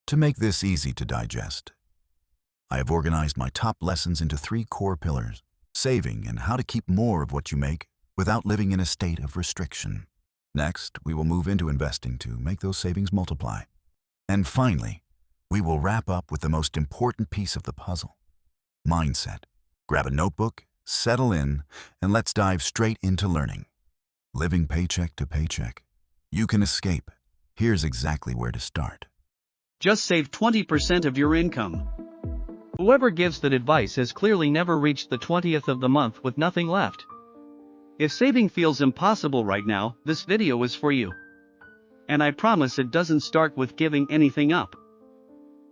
To make this easy to digest, I have organized my top lessons into 3 core pillars: saving and how to keep more of what you make without living in a state of restriction. Next, we will move into investing to make those savings multiply. And finally, we will wrap up with the most important piece of the puzzle: mindset. Grab a notebook, settle in, and let's dive straight into learning. Living paycheck to paycheck. You can escape. Here's exactly where to start. Just save 20% of your income. Whoever gives that advice has clearly never reached the 20th of the month with nothing left. If saving feels impossible right now, this video is for you. And I promise it doesn't start with giving anything up.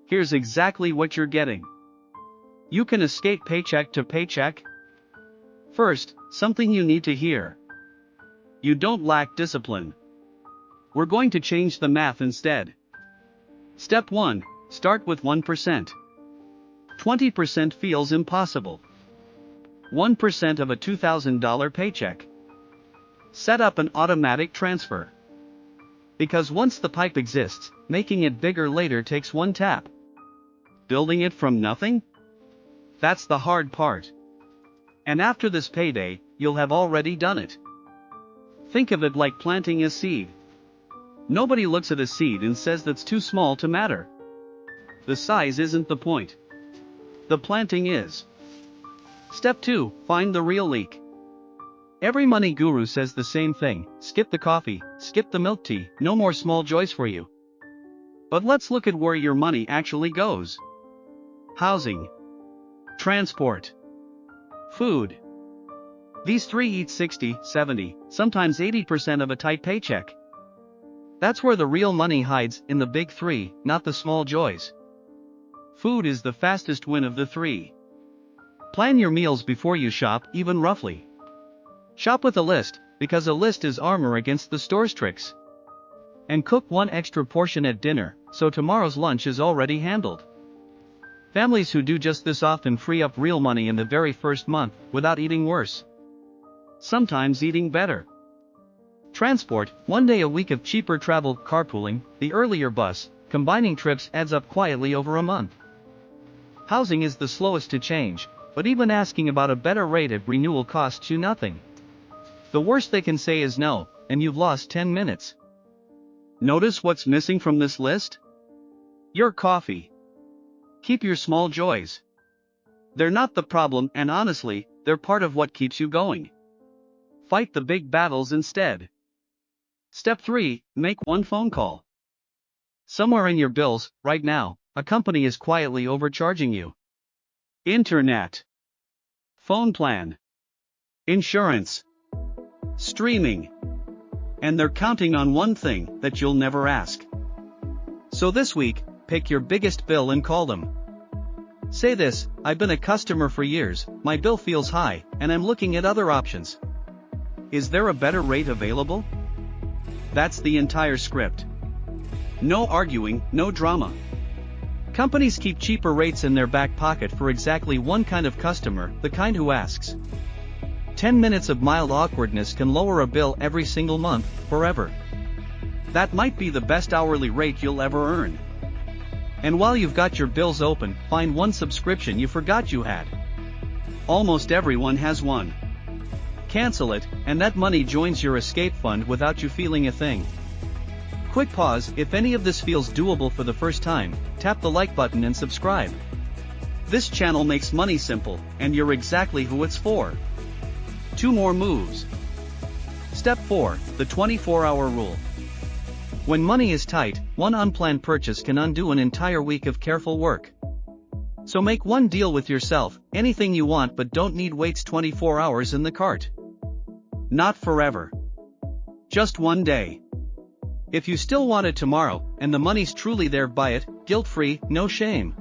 Here's exactly what you're getting. You can escape paycheck to paycheck. First, something you need to hear. You don't lack discipline. We're going to change the math instead. Step 1. Start with 1%. 20% feels impossible. 1% of a $2,000 paycheck. Set up an automatic transfer. Because once the pipe exists, making it bigger later takes one tap. Building it from nothing? That's the hard part. And after this payday, you'll have already done it. Think of it like planting a seed. Nobody looks at a seed and says that's too small to matter. The size isn't the point. The planting is. Step 2. Find the real leak. Every money guru says the same thing: skip the coffee, skip the milk tea, no more small joys for you. But let's look at where your money actually goes. Housing. Transport. Food. These 3 eat 60, 70, sometimes 80% of a tight paycheck. That's where the real money hides, in the big 3, not the small joys. Food is the fastest win of the 3. Plan your meals before you shop, even roughly. Shop with a list, because a list is armor against the store's tricks. And cook 1 extra portion at dinner, so tomorrow's lunch is already handled. Families who do just this often free up real money in the very first month, without eating worse. Sometimes eating better. Transport. 1 day a week of cheaper travel, carpooling, the earlier bus, combining trips adds up quietly over a month. Housing is the slowest to change, but even asking about a better rate at renewal costs you nothing. The worst they can say is no, and you've lost 10 minutes. Notice what's missing from this list? Your coffee. Keep your small joys. They're not the problem, and honestly, they're part of what keeps you going. Fight the big battles instead. Step 3. Make 1 phone call. Somewhere in your bills, right now, a company is quietly overcharging you. Internet. Phone plan. Insurance. Streaming. And they're counting on one thing that you'll never ask. So this week, pick your biggest bill and call them. Say this: I've been a customer for years, my bill feels high, and I'm looking at other options. Is there a better rate available? That's the entire script. No arguing, no drama. Companies keep cheaper rates in their back pocket for exactly one kind of customer, the kind who asks. 10 minutes of mild awkwardness can lower a bill every single month, forever. That might be the best hourly rate you'll ever earn. And while you've got your bills open, find 1 subscription you forgot you had. Almost everyone has one. Cancel it, and that money joins your escape fund without you feeling a thing. Quick pause: if any of this feels doable for the first time, tap the like button and subscribe. This channel makes money simple, and you're exactly who it's for. 2 more moves. Step 4. The 24-hour rule. When money is tight, 1 unplanned purchase can undo an entire week of careful work. So make 1 deal with yourself: anything you want but don't need waits 24 hours in the cart. Not forever. Just 1 day. If you still want it tomorrow, and the money's truly there, buy it, guilt-free, no shame.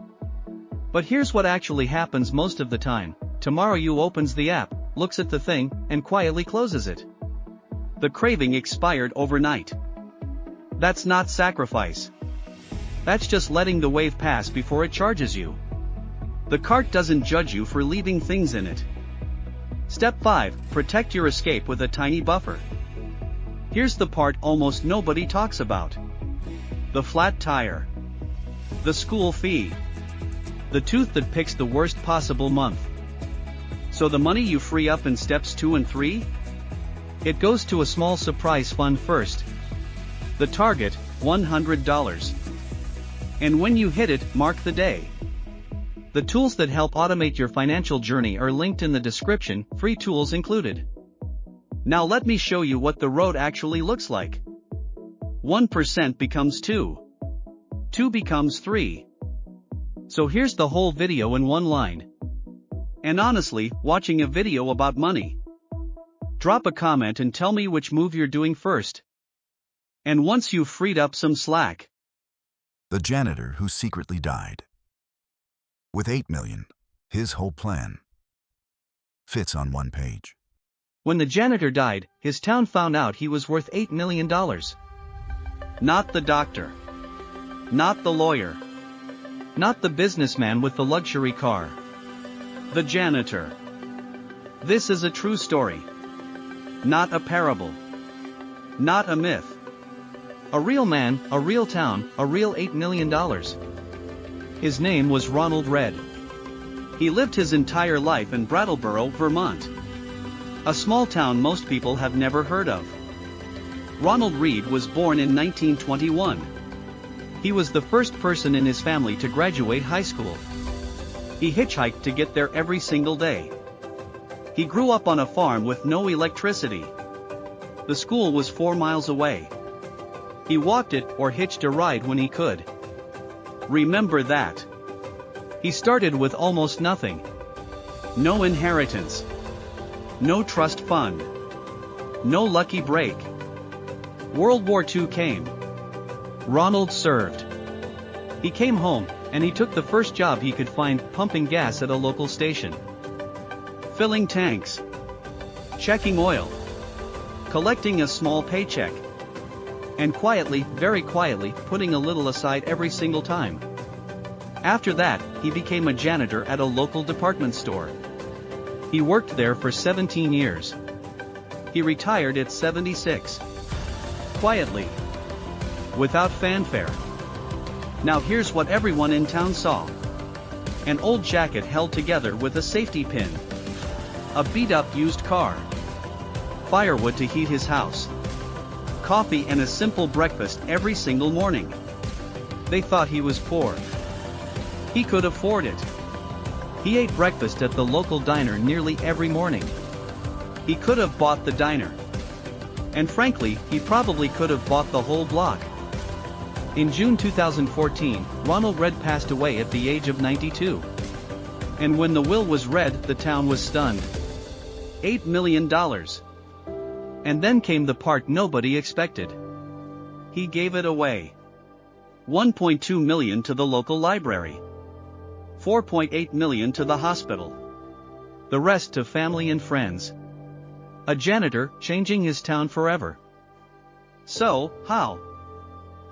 But here's what actually happens most of the time: tomorrow you opens the app, looks at the thing, and quietly closes it. The craving expired overnight. That's not sacrifice. That's just letting the wave pass before it charges you. The cart doesn't judge you for leaving things in it. Step 5. Protect your escape with a tiny buffer. Here's the part almost nobody talks about. The flat tire. The school fee. The tooth that picks the worst possible month. So the money you free up in steps 2 and 3? It goes to a small surprise fund first. The target, $100. And when you hit it, mark the day. The tools that help automate your financial journey are linked in the description, free tools included. Now let me show you what the road actually looks like. 1% becomes 2. 2 becomes 3. So here's the whole video in one line. And honestly, watching a video about money. Drop a comment and tell me which move you're doing first. And once you've freed up some slack. The janitor who secretly died. With $8 million, his whole plan fits on one page. When the janitor died, his town found out he was worth $8 million. Not the doctor. Not the lawyer. Not the businessman with the luxury car. The janitor. This is a true story. Not a parable. Not a myth. A real man, a real town, a real $8 million. His name was Ronald Red. He lived his entire life in Brattleboro, Vermont. A small town most people have never heard of. Ronald Reed was born in 1921. He was the first person in his family to graduate high school. He hitchhiked to get there every single day. He grew up on a farm with no electricity. The school was 4 miles away. He walked it or hitched a ride when he could. Remember that. He started with almost nothing. No inheritance. No trust fund. No lucky break. World War II came. Ronald served. He came home, and he took the first job he could find, pumping gas at a local station. Filling tanks. Checking oil. Collecting a small paycheck. And quietly, very quietly, putting a little aside every single time. After that, he became a janitor at a local department store. He worked there for 17 years. He retired at 76. Quietly. Without fanfare. Now here's what everyone in town saw. An old jacket held together with a safety pin. A beat-up used car. Firewood to heat his house. Coffee and a simple breakfast every single morning. They thought he was poor. He could afford it. He ate breakfast at the local diner nearly every morning. He could have bought the diner. And frankly, he probably could have bought the whole block. In June 2014, Ronald Red passed away at the age of 92. And when the will was read, the town was stunned. $8 million. And then came the part nobody expected. He gave it away. $1.2 million to the local library. $4.8 million to the hospital. The rest to family and friends. A janitor, changing his town forever. So, how?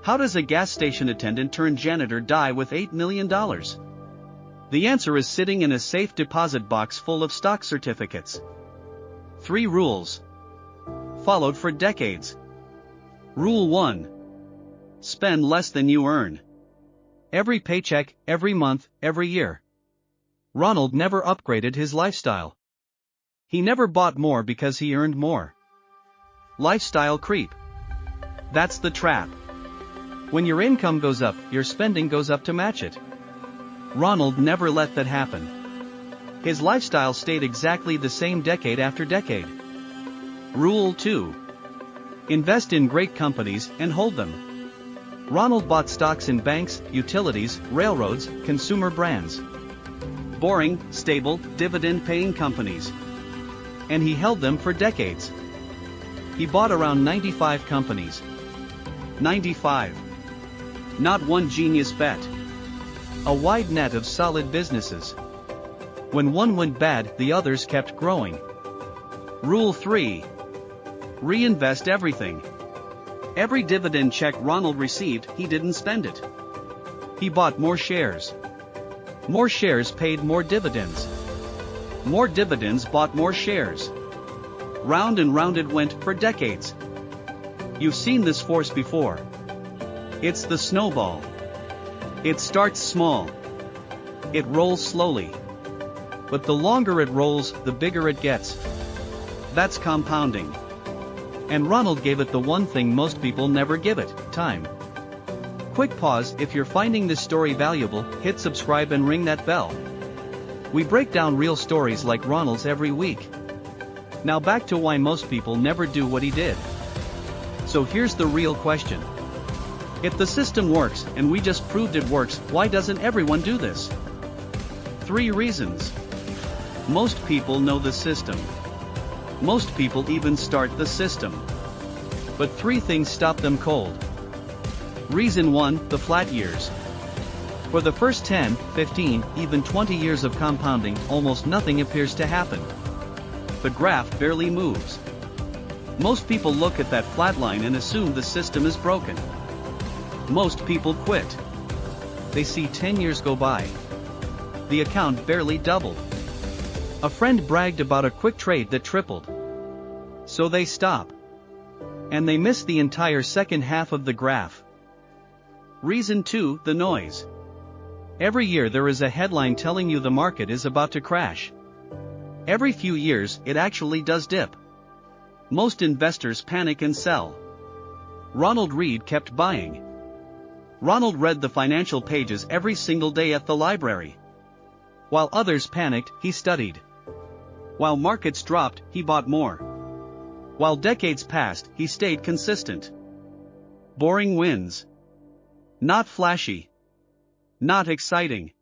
How does a gas station attendant turned janitor die with $8 million? The answer is sitting in a safe deposit box full of stock certificates. 3 rules. Followed for decades. Rule 1. Spend less than you earn. Every paycheck, every month, every year. Ronald never upgraded his lifestyle. He never bought more because he earned more. Lifestyle creep. That's the trap. When your income goes up, your spending goes up to match it. Ronald never let that happen. His lifestyle stayed exactly the same decade after decade. Rule 2. Invest in great companies and hold them. Ronald bought stocks in banks, utilities, railroads, consumer brands. Boring, stable, dividend-paying companies. And he held them for decades. He bought around 95 companies. 95. Not one genius bet. A wide net of solid businesses. When one went bad, the others kept growing. Rule 3. Reinvest everything. Every dividend check Ronald received, he didn't spend it. He bought more shares. More shares paid more dividends. More dividends bought more shares. Round and round it went for decades. You've seen this force before. It's the snowball. It starts small. It rolls slowly. But the longer it rolls, the bigger it gets. That's compounding. And Ronald gave it the one thing most people never give it: time. Quick pause. If you're finding this story valuable, hit subscribe and ring that bell. We break down real stories like Ronald's every week. Now back to why most people never do what he did. So here's the real question. If the system works, and we just proved it works, why doesn't everyone do this? 3 reasons. Most people know the system. Most people even start the system. But 3 things stop them cold. Reason 1, the flat years. For the first 10, 15, even 20 years of compounding, almost nothing appears to happen. The graph barely moves. Most people look at that flat line and assume the system is broken. Most people quit. They see 10 years go by. The account barely doubled. A friend bragged about a quick trade that tripled. So they stop. And they miss the entire second half of the graph. Reason 2, the noise. Every year there is a headline telling you the market is about to crash. Every few years, it actually does dip. Most investors panic and sell. Ronald Reed kept buying. Ronald read the financial pages every single day at the library. While others panicked, he studied. While markets dropped, he bought more. While decades passed, he stayed consistent. Boring wins. Not flashy. Not exciting.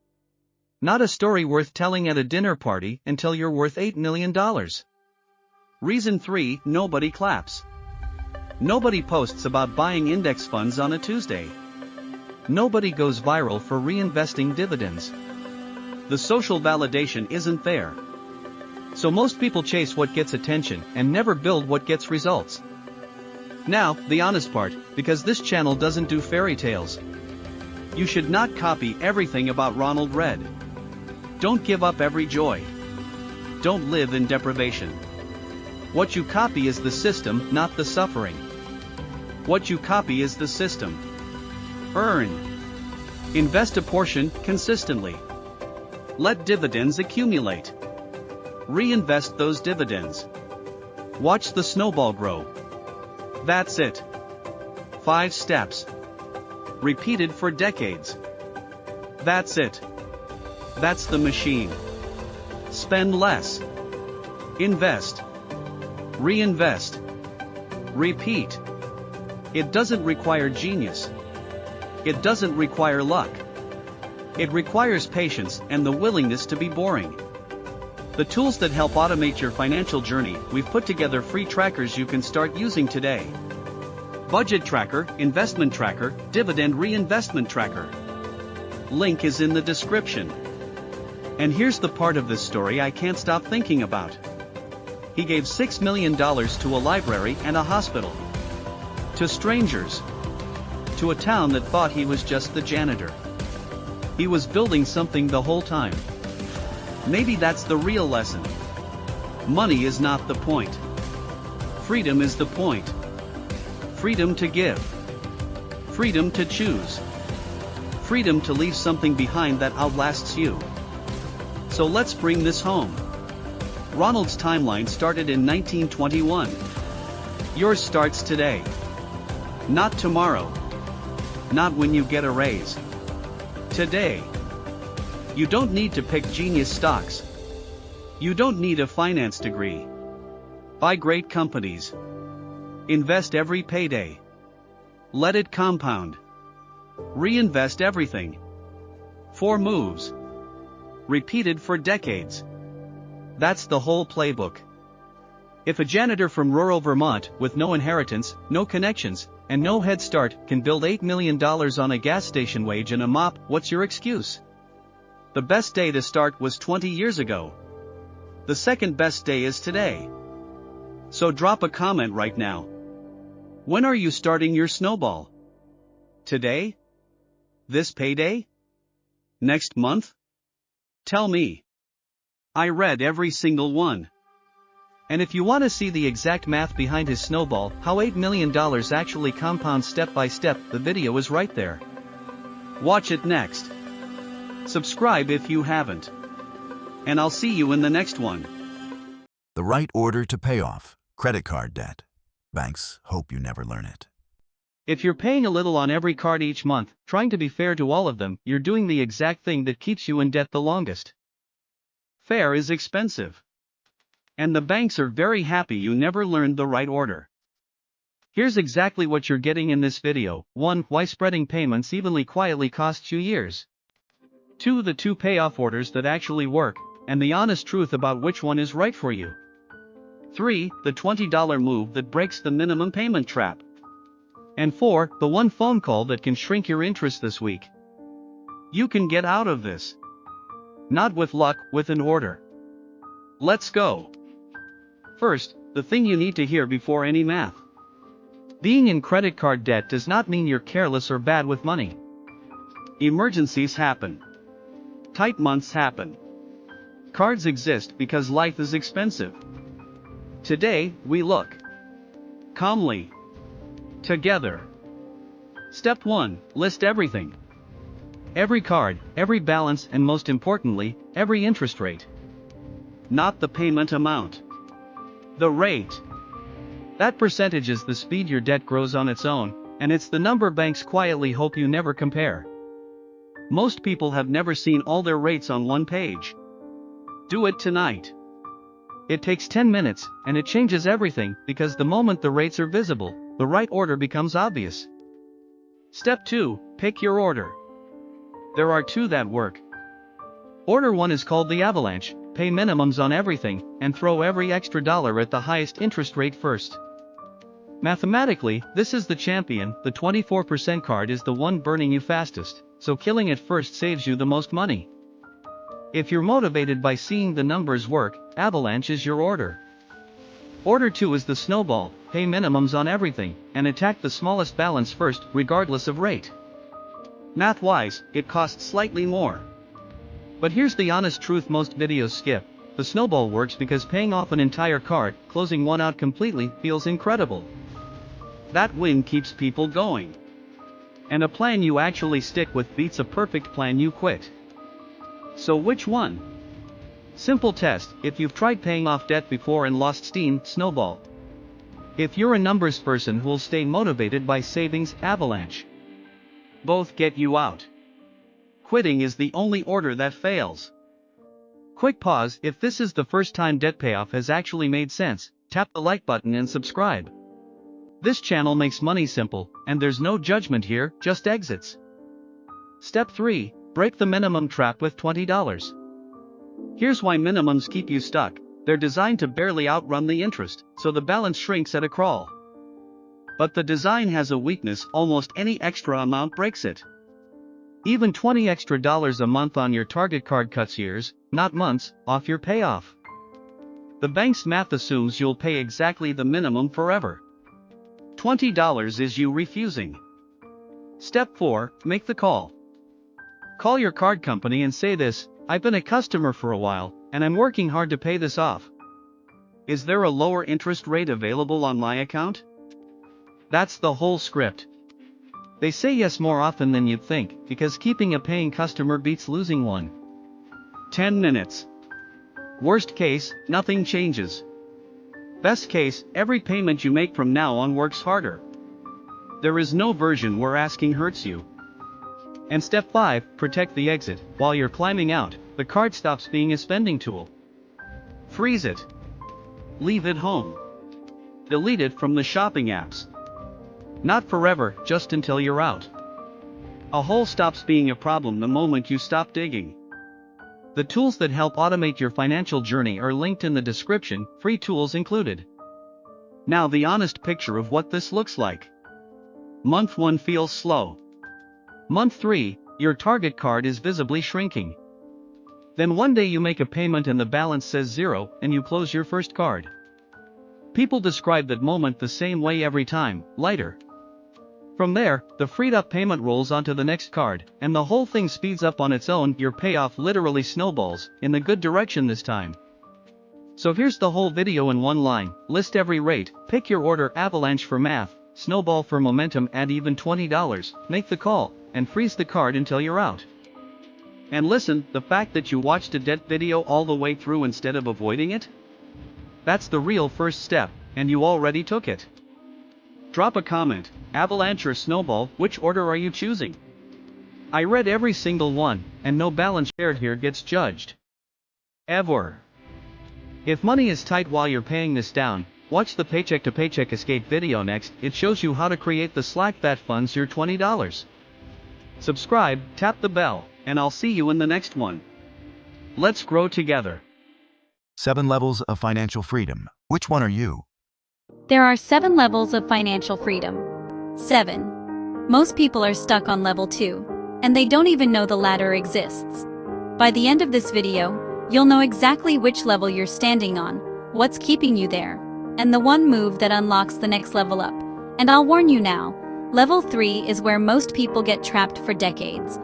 Not a story worth telling at a dinner party until you're worth $8 million. Reason 3, nobody claps. Nobody posts about buying index funds on a Tuesday. Nobody goes viral for reinvesting dividends. The social validation isn't there. So most people chase what gets attention and never build what gets results. Now, the honest part, because this channel doesn't do fairy tales. You should not copy everything about Ronald Reed. Don't give up every joy. Don't live in deprivation. What you copy is the system, not the suffering. What you copy is the system. Earn. Invest a portion, consistently. Let dividends accumulate. Reinvest those dividends. Watch the snowball grow. That's it. 5 steps. Repeated for decades. That's it. That's the machine. Spend less. Invest. Reinvest. Repeat. It doesn't require genius. It doesn't require luck. It requires patience and the willingness to be boring. The tools that help automate your financial journey, we've put together free trackers you can start using today. Budget Tracker, Investment Tracker, Dividend Reinvestment Tracker. Link is in the description. And here's the part of this story I can't stop thinking about. He gave $6 million to a library and a hospital. To strangers. To a town that thought he was just the janitor. He was building something the whole time. Maybe that's the real lesson. Money is not the point. Freedom is the point. Freedom to give. Freedom to choose. Freedom to leave something behind that outlasts you. So let's bring this home. Ronald's timeline started in 1921. Yours starts today. Not tomorrow. Not when you get a raise. Today. You don't need to pick genius stocks. You don't need a finance degree. Buy great companies. Invest every payday. Let it compound. Reinvest everything. 4 moves. Repeated for decades. That's the whole playbook. If a janitor from rural Vermont, with no inheritance, no connections, and no head start, can build $8 million on a gas station wage and a mop, what's your excuse? The best day to start was 20 years ago. The second best day is today. So drop a comment right now. When are you starting your snowball? Today? This payday? Next month? Tell me. I read every single one. And if you want to see the exact math behind his snowball, how $8 million actually compounds step by step, the video is right there. Watch it next. Subscribe if you haven't. And I'll see you in the next one. The right order to pay off credit card debt. Banks hope you never learn it. If you're paying a little on every card each month, trying to be fair to all of them, you're doing the exact thing that keeps you in debt the longest. Fair is expensive. And the banks are very happy you never learned the right order. Here's exactly what you're getting in this video. 1. Why spreading payments evenly quietly costs you years. 2. The 2 payoff orders that actually work, and the honest truth about which one is right for you. 3. The $20 move that breaks the minimum payment trap. And 4. The 1 phone call that can shrink your interest this week. You can get out of this. Not with luck, with an order. Let's go. First, the thing you need to hear before any math. Being in credit card debt does not mean you're careless or bad with money. Emergencies happen. Tight months happen. Cards exist because life is expensive. Today, we look calmly together. Step 1. List everything. Every card, every balance, and most importantly, every interest rate. Not the payment amount. The rate. That percentage is the speed your debt grows on its own, and it's the number banks quietly hope you never compare. Most people have never seen all their rates on one page. Do it tonight. It takes 10 minutes, and it changes everything, because the moment the rates are visible, the right order becomes obvious. Step 2. Pick your order. There are 2 that work. Order 1 is called the Avalanche. Pay minimums on everything, and throw every extra dollar at the highest interest rate first. Mathematically, this is the champion. The 24% card is the one burning you fastest, so killing it first saves you the most money. If you're motivated by seeing the numbers work, Avalanche is your order. Order 2 is the Snowball. Pay minimums on everything, and attack the smallest balance first, regardless of rate. Math-wise, it costs slightly more. But here's the honest truth most videos skip. The Snowball works because paying off an entire card, closing one out completely, feels incredible. That win keeps people going. And a plan you actually stick with beats a perfect plan you quit. So which one? Simple test. If you've tried paying off debt before and lost steam, Snowball. If you're a numbers person who'll stay motivated by savings, Avalanche. Both get you out. Quitting is the only order that fails. Quick pause. If this is the first time debt payoff has actually made sense, tap the like button and subscribe. This channel makes money simple, and there's no judgment here, just exits. Step 3. Break the minimum trap with $20. Here's why minimums keep you stuck. They're designed to barely outrun the interest, so the balance shrinks at a crawl. But the design has a weakness. Almost any extra amount breaks it. Even $20 extra a month on your target card cuts years, not months, off your payoff. The bank's math assumes you'll pay exactly the minimum forever. $20 is you refusing. Step 4. Make the call. Call your card company and say this: I've been a customer for a while, and I'm working hard to pay this off. Is there a lower interest rate available on my account? That's the whole script. They say yes more often than you'd think, because keeping a paying customer beats losing one. 10 minutes. Worst case, nothing changes. Best case, every payment you make from now on works harder. There is no version where asking hurts you. And step 5, protect the exit. While you're climbing out, the card stops being a spending tool. Freeze it. Leave it home. Delete it from the shopping apps. Not forever, just until you're out. A hole stops being a problem the moment you stop digging. The tools that help automate your financial journey are linked in the description, free tools included. Now the honest picture of what this looks like. Month 1 feels slow. Month 3, your target card is visibly shrinking. Then one day you make a payment and the balance says 0, and you close your first card. People describe that moment the same way every time: lighter. From there, the freed up payment rolls onto the next card, and the whole thing speeds up on its own. Your payoff literally snowballs, in the good direction this time. So here's the whole video in one line: list every rate, pick your order, Avalanche for math, Snowball for momentum, add even $20, make the call, and freeze the card until you're out. And listen, the fact that you watched a debt video all the way through instead of avoiding it? That's the real first step, and you already took it. Drop a comment, Avalanche or Snowball, which order are you choosing? I read every single one, and no balance shared here gets judged. Ever. If money is tight while you're paying this down, watch the Paycheck to Paycheck Escape video next. It shows you how to create the Slack that funds your $20. Subscribe, tap the bell, and I'll see you in the next one. Let's grow together. 7 levels of financial freedom. Which one are you? There are 7 levels of financial freedom. 7. Most people are stuck on level 2, and they don't even know the ladder exists. By the end of this video, you'll know exactly which level you're standing on, what's keeping you there, and the one move that unlocks the next level up. And I'll warn you now, level 3 is where most people get trapped for decades.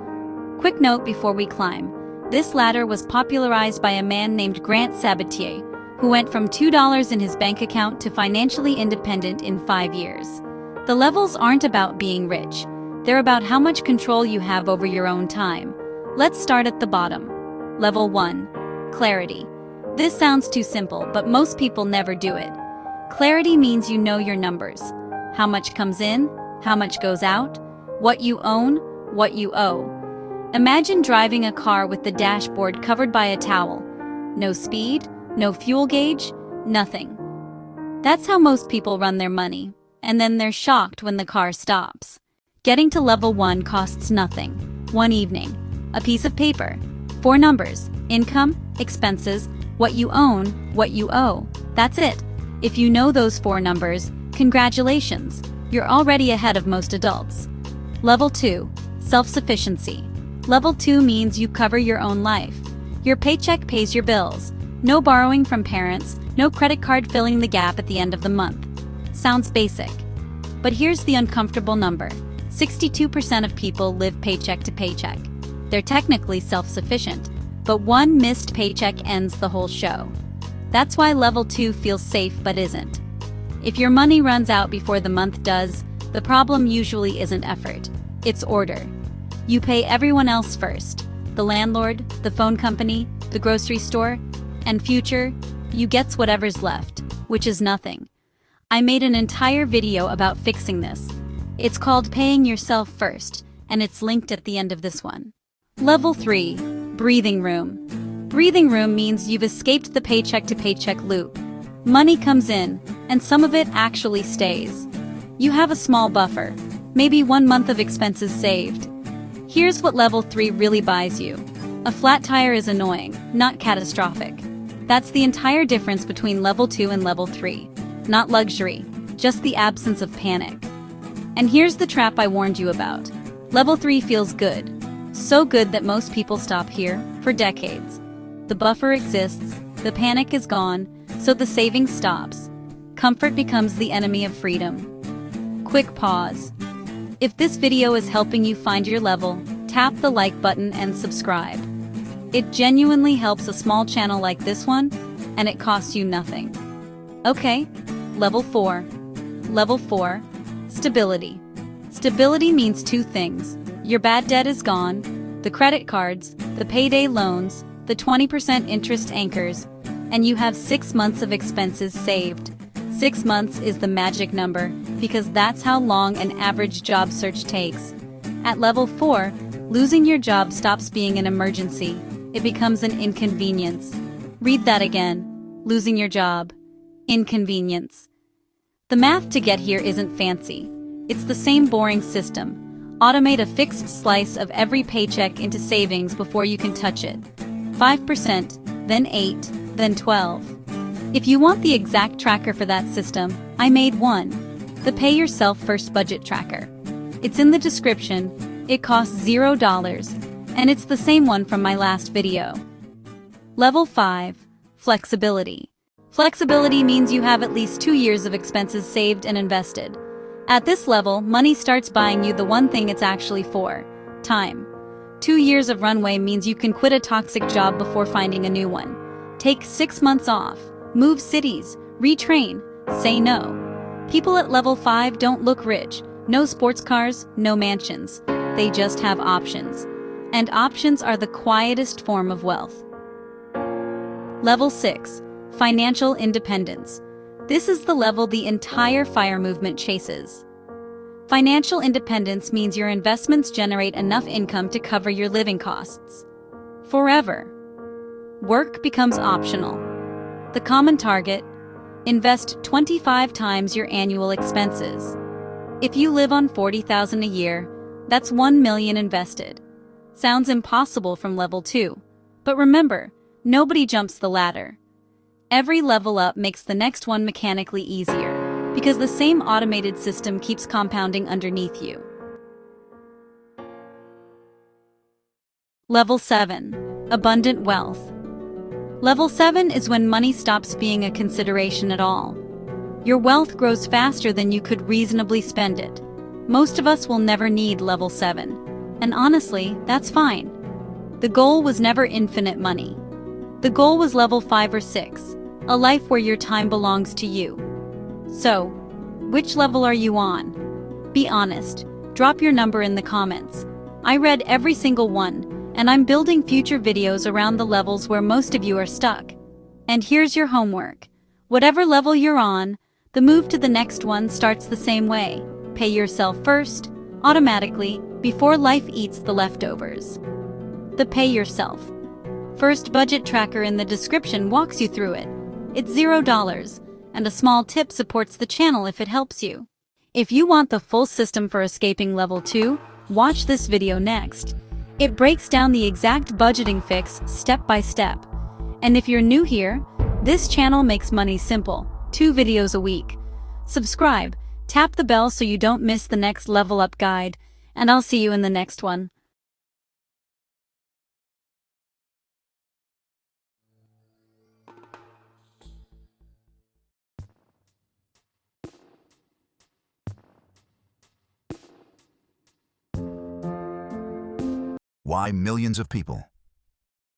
Quick note before we climb. This ladder was popularized by a man named Grant Sabatier, who went from $2 in his bank account to financially independent in 5 years. The levels aren't about being rich. They're about how much control you have over your own time. Let's start at the bottom. Level 1. Clarity. This sounds too simple, but most people never do it. Clarity means you know your numbers. How much comes in, how much goes out, what you own, what you owe. Imagine driving a car with the dashboard covered by a towel. No speed, no fuel gauge, nothing. That's how most people run their money, and then they're shocked when the car stops. Getting to level 1 costs nothing. 1 evening, a piece of paper, 4 numbers, income, expenses, what you own, what you owe. That's it. If you know those 4 numbers, congratulations, you're already ahead of most adults. Level 2, self-sufficiency. Level 2 means you cover your own life. Your paycheck pays your bills. No borrowing from parents, no credit card filling the gap at the end of the month. Sounds basic. But here's the uncomfortable number. 62% of people live paycheck to paycheck. They're technically self-sufficient, but one missed paycheck ends the whole show. That's why level 2 feels safe but isn't. If your money runs out before the month does, the problem usually isn't effort, it's order. You pay everyone else first. The landlord, the phone company, the grocery store, and future, you gets whatever's left, which is nothing. I made an entire video about fixing this. It's called Paying Yourself First, and it's linked at the end of this one. Level 3, breathing room. Breathing room means you've escaped the paycheck to paycheck loop. Money comes in, and some of it actually stays. You have a small buffer, maybe 1 month of expenses saved. Here's what level 3 really buys you. A flat tire is annoying, not catastrophic. That's the entire difference between level 2 and level 3. Not luxury, just the absence of panic. And here's the trap I warned you about. Level 3 feels good. So good that most people stop here for decades. The buffer exists, the panic is gone, so the saving stops. Comfort becomes the enemy of freedom. Quick pause. If this video is helping you find your level, tap the like button and subscribe. It genuinely helps a small channel like this one, and it costs you nothing. Okay, level 4. Level 4, stability. Stability means 2 things. Your bad debt is gone, the credit cards, the payday loans, the 20% interest anchors, and you have 6 months of expenses saved. 6 months is the magic number, because that's how long an average job search takes. At level 4, losing your job stops being an emergency. It becomes an inconvenience. Read that again. Losing your job. Inconvenience. The math to get here isn't fancy. It's the same boring system. Automate a fixed slice of every paycheck into savings before you can touch it. 5%, then 8, then 12. If you want the exact tracker for that system, I made one. The Pay Yourself First Budget Tracker. It's in the description. It costs $0, and it's the same one from my last video. Level 5, flexibility. Flexibility means you have at least 2 years of expenses saved and invested. At this level, money starts buying you the one thing it's actually for: time. 2 years of runway means you can quit a toxic job before finding a new one. Take 6 months off, move cities, retrain, say no. People at level 5 don't look rich. No sports cars, no mansions. They just have options. And options are the quietest form of wealth. Level 6. Financial independence. This is the level the entire FIRE movement chases. Financial independence means your investments generate enough income to cover your living costs. Forever. Work becomes optional. The common target: invest 25 times your annual expenses. If you live on $40,000 a year, that's $1 million invested. Sounds impossible from level 2. But remember, nobody jumps the ladder. Every level up makes the next one mechanically easier, because the same automated system keeps compounding underneath you. Level 7. Abundant wealth. Level 7 is when money stops being a consideration at all. Your wealth grows faster than you could reasonably spend it. Most of us will never need level 7. And honestly, that's fine. The goal was never infinite money. The goal was level 5 or 6, a life where your time belongs to you. So, which level are you on? Be honest. Drop your number in the comments. I read every single one, and I'm building future videos around the levels where most of you are stuck. And here's your homework. Whatever level you're on, the move to the next one starts the same way. Pay yourself first, automatically, before life eats the leftovers. The Pay Yourself First budget tracker in the description walks you through it. It's $0, and a small tip supports the channel if it helps you. If you want the full system for escaping level 2, watch this video next. It breaks down the exact budgeting fix step by step. And if you're new here, this channel makes money simple. 2 videos a week. Subscribe, tap the bell so you don't miss the next level up guide, and I'll see you in the next one. Why millions of people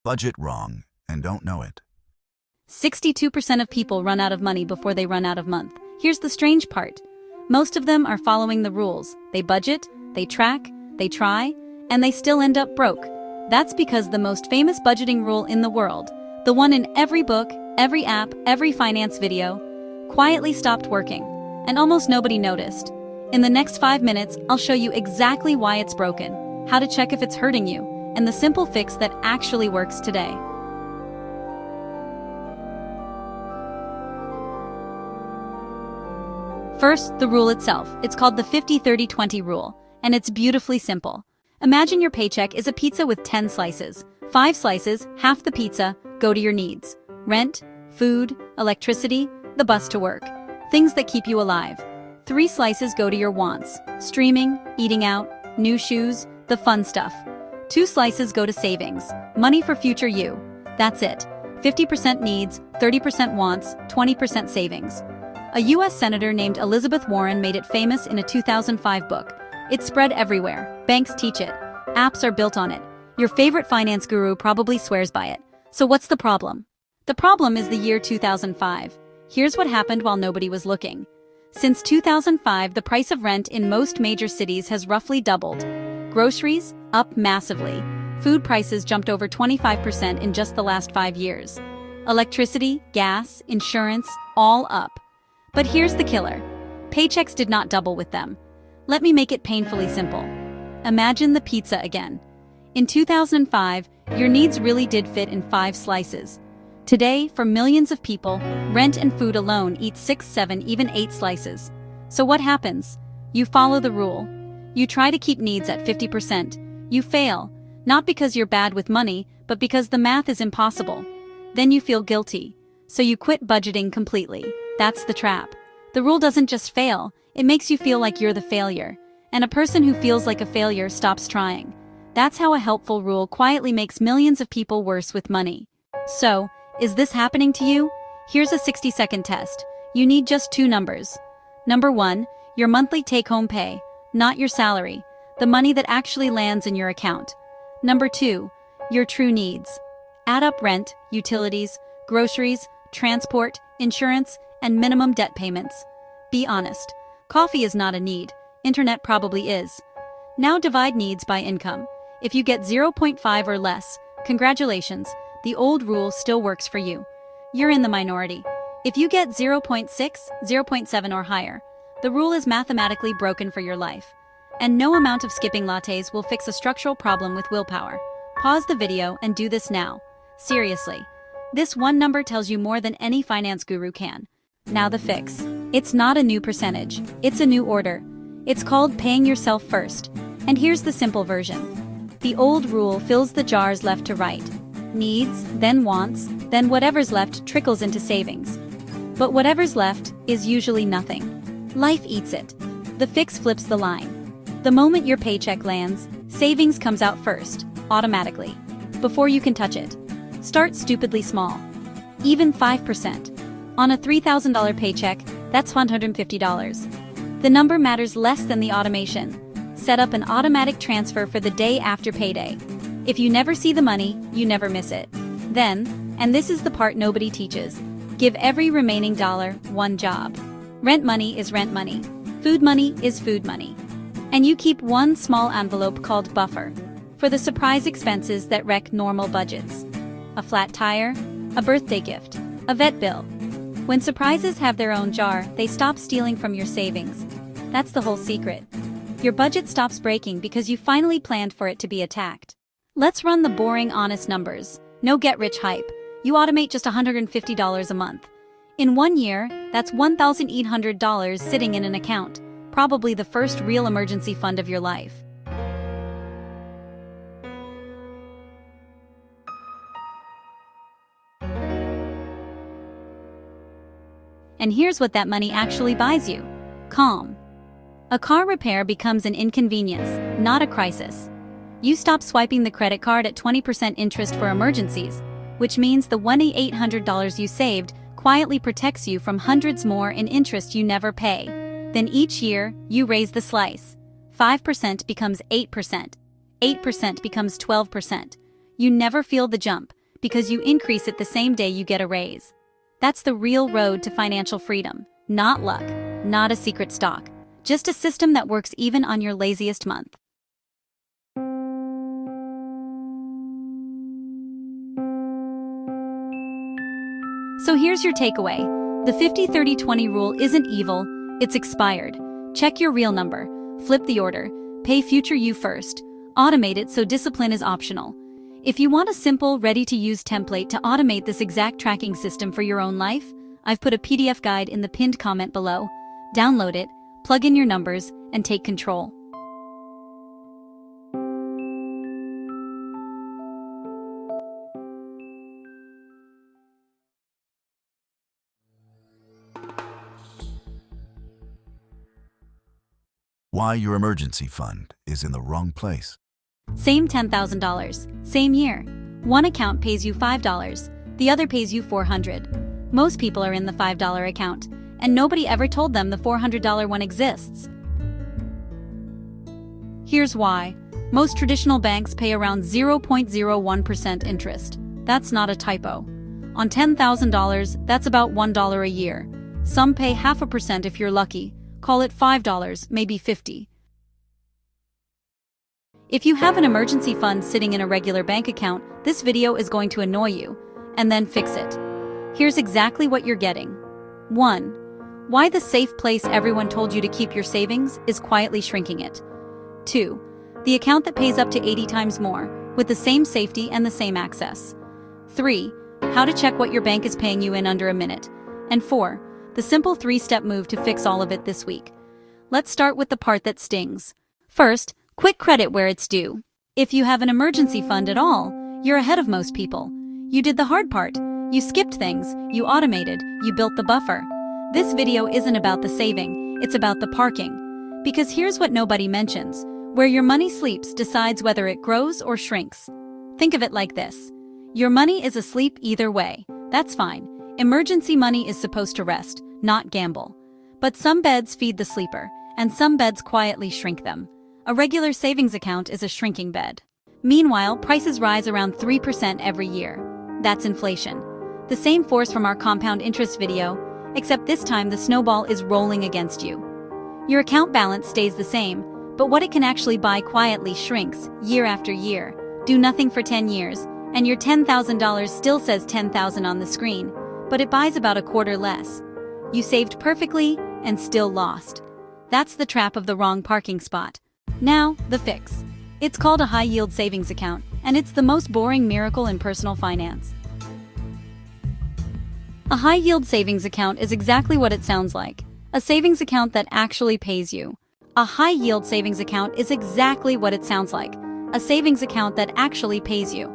budget wrong and don't know it. 62% of people run out of money before they run out of month. Here's the strange part. Most of them are following the rules. They budget, they track, they try, and they still end up broke. That's because the most famous budgeting rule in the world, the one in every book, every app, every finance video, quietly stopped working, and almost nobody noticed. In the next 5 minutes, I'll show you exactly why it's broken, how to check if it's hurting you, and the simple fix that actually works today. First, the rule itself. It's called the 50-30-20 rule, and it's beautifully simple. Imagine your paycheck is a pizza with 10 slices. 5 slices, half the pizza, go to your needs. Rent, food, electricity, the bus to work. Things that keep you alive. 3 slices go to your wants. Streaming, eating out, new shoes, the fun stuff. 2 slices go to savings. Money for future you. That's it. 50% needs, 30% wants, 20% savings. A US Senator named Elizabeth Warren made it famous in a 2005 book. It's spread everywhere. Banks teach it. Apps are built on it. Your favorite finance guru probably swears by it. So what's the problem? The problem is the year 2005. Here's what happened while nobody was looking. Since 2005, the price of rent in most major cities has roughly doubled. Groceries, up massively. Food prices jumped over 25% in just the last 5 years. Electricity, gas, insurance, all up. But here's the killer. Paychecks did not double with them. Let me make it painfully simple. Imagine the pizza again. In 2005, your needs really did fit in 5 slices. Today, for millions of people, rent and food alone eat 6, 7, even 8 slices. So what happens? You follow the rule. You try to keep needs at 50%. You fail, not because you're bad with money, but because the math is impossible. Then you feel guilty. So you quit budgeting completely. That's the trap. The rule doesn't just fail, it makes you feel like you're the failure. And a person who feels like a failure stops trying. That's how a helpful rule quietly makes millions of people worse with money. So, is this happening to you? Here's a 60-second test. You need just 2 numbers. Number 1, your monthly take-home pay, not your salary, the money that actually lands in your account. Number 2, your true needs. Add up rent, utilities, groceries, transport, insurance, and minimum debt payments. Be honest. Coffee is not a need. Internet probably is. Now divide needs by income. If you get 0.5 or less, congratulations, the old rule still works for you. You're in the minority. If you get 0.6, 0.7 or higher, the rule is mathematically broken for your life. And no amount of skipping lattes will fix a structural problem with willpower. Pause the video and do this now. Seriously. This one number tells you more than any finance guru can. Now the fix. It's not a new percentage. It's a new order. It's called paying yourself first. And here's the simple version. The old rule fills the jars left to right. Needs, then wants, then whatever's left trickles into savings. But whatever's left is usually nothing. Life eats it. The fix flips the line. The moment your paycheck lands, savings comes out first, automatically, before you can touch it. Start stupidly small. Even 5%. On a $3,000 paycheck, that's $150. The number matters less than the automation. Set up an automatic transfer for the day after payday. If you never see the money, you never miss it. Then, and this is the part nobody teaches, give every remaining dollar one job. Rent money is rent money. Food money is food money. And you keep one small envelope called buffer for the surprise expenses that wreck normal budgets. A flat tire, a birthday gift, a vet bill. When surprises have their own jar, they stop stealing from your savings. That's the whole secret. Your budget stops breaking because you finally planned for it to be attacked. Let's run the boring, honest numbers. No get-rich hype. You automate just $150 a month. In 1 year, that's $1,800 sitting in an account, probably the first real emergency fund of your life. And here's what that money actually buys you. Calm. A car repair becomes an inconvenience, not a crisis. You stop swiping the credit card at 20% interest for emergencies, which means the $1,800 you saved quietly protects you from hundreds more in interest you never pay. Then each year, you raise the slice. 5% becomes 8%. 8% becomes 12%. You never feel the jump, because you increase it the same day you get a raise. That's the real road to financial freedom. Not luck, not a secret stock. Just a system that works even on your laziest month. So here's your takeaway. The 50-30-20 rule isn't evil, it's expired. Check your real number, flip the order, pay future you first, automate it so discipline is optional. If you want a simple, ready-to-use template to automate this exact tracking system for your own life, I've put a PDF guide in the pinned comment below. Download it, plug in your numbers, and take control. Why your emergency fund is in the wrong place. Same $10,000, same year. One account pays you $5, the other pays you $400. Most people are in the $5 account, and nobody ever told them the $400 one exists. Here's why. Most traditional banks pay around 0.01% interest. That's not a typo. On $10,000, that's about $1 a year. Some pay 0.5% if you're lucky. Call it $5, maybe $50. If you have an emergency fund sitting in a regular bank account, this video is going to annoy you, and then fix it. Here's exactly what you're getting. 1. Why the safe place everyone told you to keep your savings is quietly shrinking it. 2. The account that pays up to 80 times more, with the same safety and the same access. 3. How to check what your bank is paying you in under a minute. And 4. The simple 3-step move to fix all of it this week. Let's start with the part that stings. First, quick credit where it's due. If you have an emergency fund at all, you're ahead of most people. You did the hard part. You skipped things, you automated, you built the buffer. This video isn't about the saving, it's about the parking. Because here's what nobody mentions. Where your money sleeps decides whether it grows or shrinks. Think of it like this. Your money is asleep either way. That's fine. Emergency money is supposed to rest, not gamble. But some beds feed the sleeper, and some beds quietly shrink them. A regular savings account is a shrinking bed. Meanwhile, prices rise around 3% every year. That's inflation. The same force from our compound interest video, except this time the snowball is rolling against you. Your account balance stays the same, but what it can actually buy quietly shrinks year after year. Do nothing for 10 years, and your $10,000 still says 10,000 on the screen, but it buys about a quarter less. You saved perfectly and still lost. That's the trap of the wrong parking spot. Now, the fix. It's called a high-yield savings account, and it's the most boring miracle in personal finance. A high-yield savings account is exactly what it sounds like. A savings account that actually pays you. A high-yield savings account is exactly what it sounds like. A savings account that actually pays you.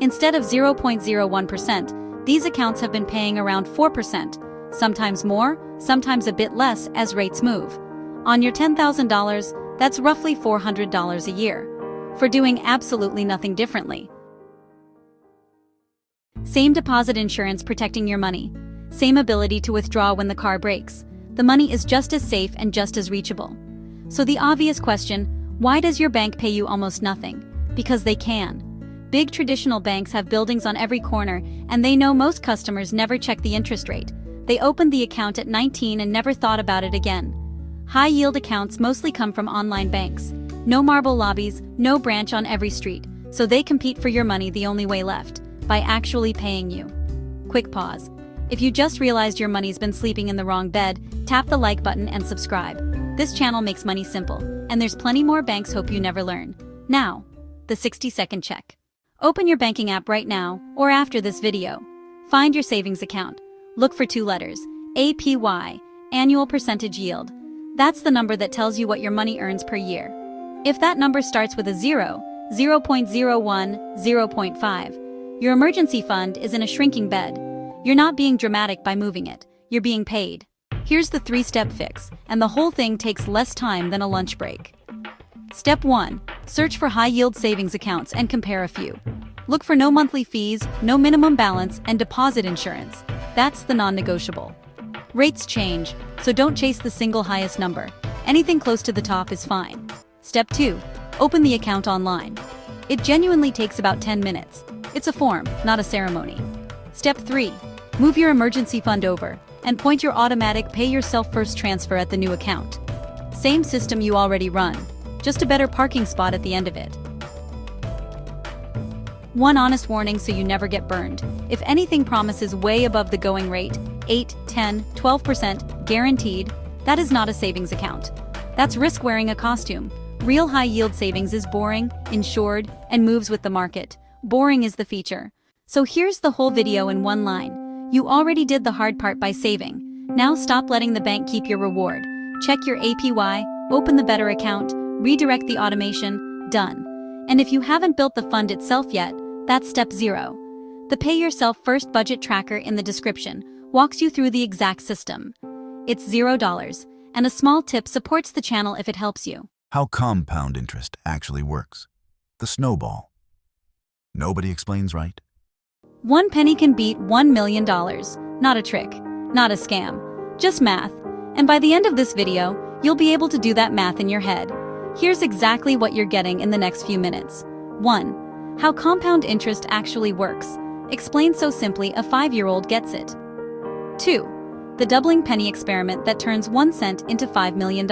Instead of 0.01%, these accounts have been paying around 4%, sometimes more, sometimes a bit less as rates move. On your $10,000, that's roughly $400 a year, for doing absolutely nothing differently. Same deposit insurance protecting your money. Same ability to withdraw when the car breaks. The money is just as safe and just as reachable. So the obvious question, why does your bank pay you almost nothing? Because they can. Big traditional banks have buildings on every corner, and they know most customers never check the interest rate. They opened the account at 19 and never thought about it again. High-yield accounts mostly come from online banks. No marble lobbies, no branch on every street, so they compete for your money the only way left, by actually paying you. Quick pause. If you just realized your money's been sleeping in the wrong bed, tap the like button and subscribe. This channel makes money simple, and there's plenty more banks hope you never learn. Now, the 60-second check. Open your banking app right now, or after this video. Find your savings account. Look for 2 letters, APY, annual percentage yield. That's the number that tells you what your money earns per year. If that number starts with a 0, 0.01, 0.5, your emergency fund is in a shrinking bed. You're not being dramatic by moving it, you're being paid. Here's the 3-step fix, and the whole thing takes less time than a lunch break. Step 1. Search for high-yield savings accounts and compare a few. Look for no monthly fees, no minimum balance, and deposit insurance. That's the non-negotiable. Rates change, so don't chase the single highest number. Anything close to the top is fine. Step 2. Open the account online. It genuinely takes about 10 minutes. It's a form, not a ceremony. Step 3. Move your emergency fund over, and point your automatic pay yourself first transfer at the new account. Same system you already run, just a better parking spot at the end of it. One honest warning so you never get burned. If anything promises way above the going rate, 8, 10, 12% guaranteed, that is not a savings account. That's risk wearing a costume. Real high-yield savings is boring, insured, and moves with the market. Boring is the feature. So here's the whole video in one line. You already did the hard part by saving. Now stop letting the bank keep your reward. Check your APY, open the better account, redirect the automation, done. And if you haven't built the fund itself yet, that's step 0. The Pay Yourself First budget tracker in the description walks you through the exact system. It's $0, and a small tip supports the channel if it helps you. How compound interest actually works. The snowball. Nobody explains right. 1 penny can beat $1 million. Not a trick, not a scam, just math. And by the end of this video, you'll be able to do that math in your head. Here's exactly what you're getting in the next few minutes. 1. How compound interest actually works. Explained so simply a 5-year-old gets it. 2. The doubling penny experiment that turns 1 cent into $5 million.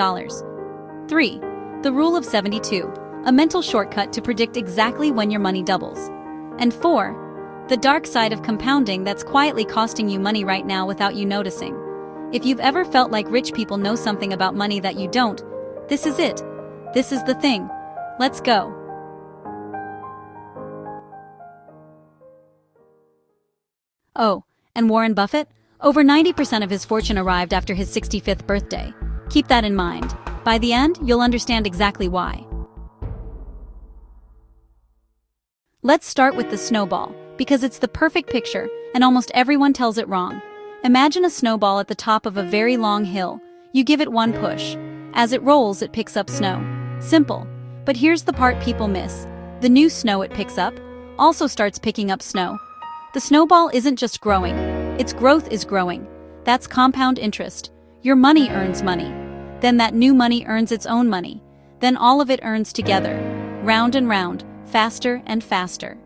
3. The rule of 72, a mental shortcut to predict exactly when your money doubles. And 4. The dark side of compounding that's quietly costing you money right now without you noticing. If you've ever felt like rich people know something about money that you don't, this is it. This is the thing. Let's go. Oh, and Warren Buffett? Over 90% of his fortune arrived after his 65th birthday. Keep that in mind. By the end, you'll understand exactly why. Let's start with the snowball, because it's the perfect picture, and almost everyone tells it wrong. Imagine a snowball at the top of a very long hill. You give it one push. As it rolls, it picks up snow. Simple. But here's the part people miss. The new snow it picks up also starts picking up snow. The snowball isn't just growing, its growth is growing. That's compound interest. Your money earns money. Then that new money earns its own money. Then all of it earns together, round and round, faster and faster.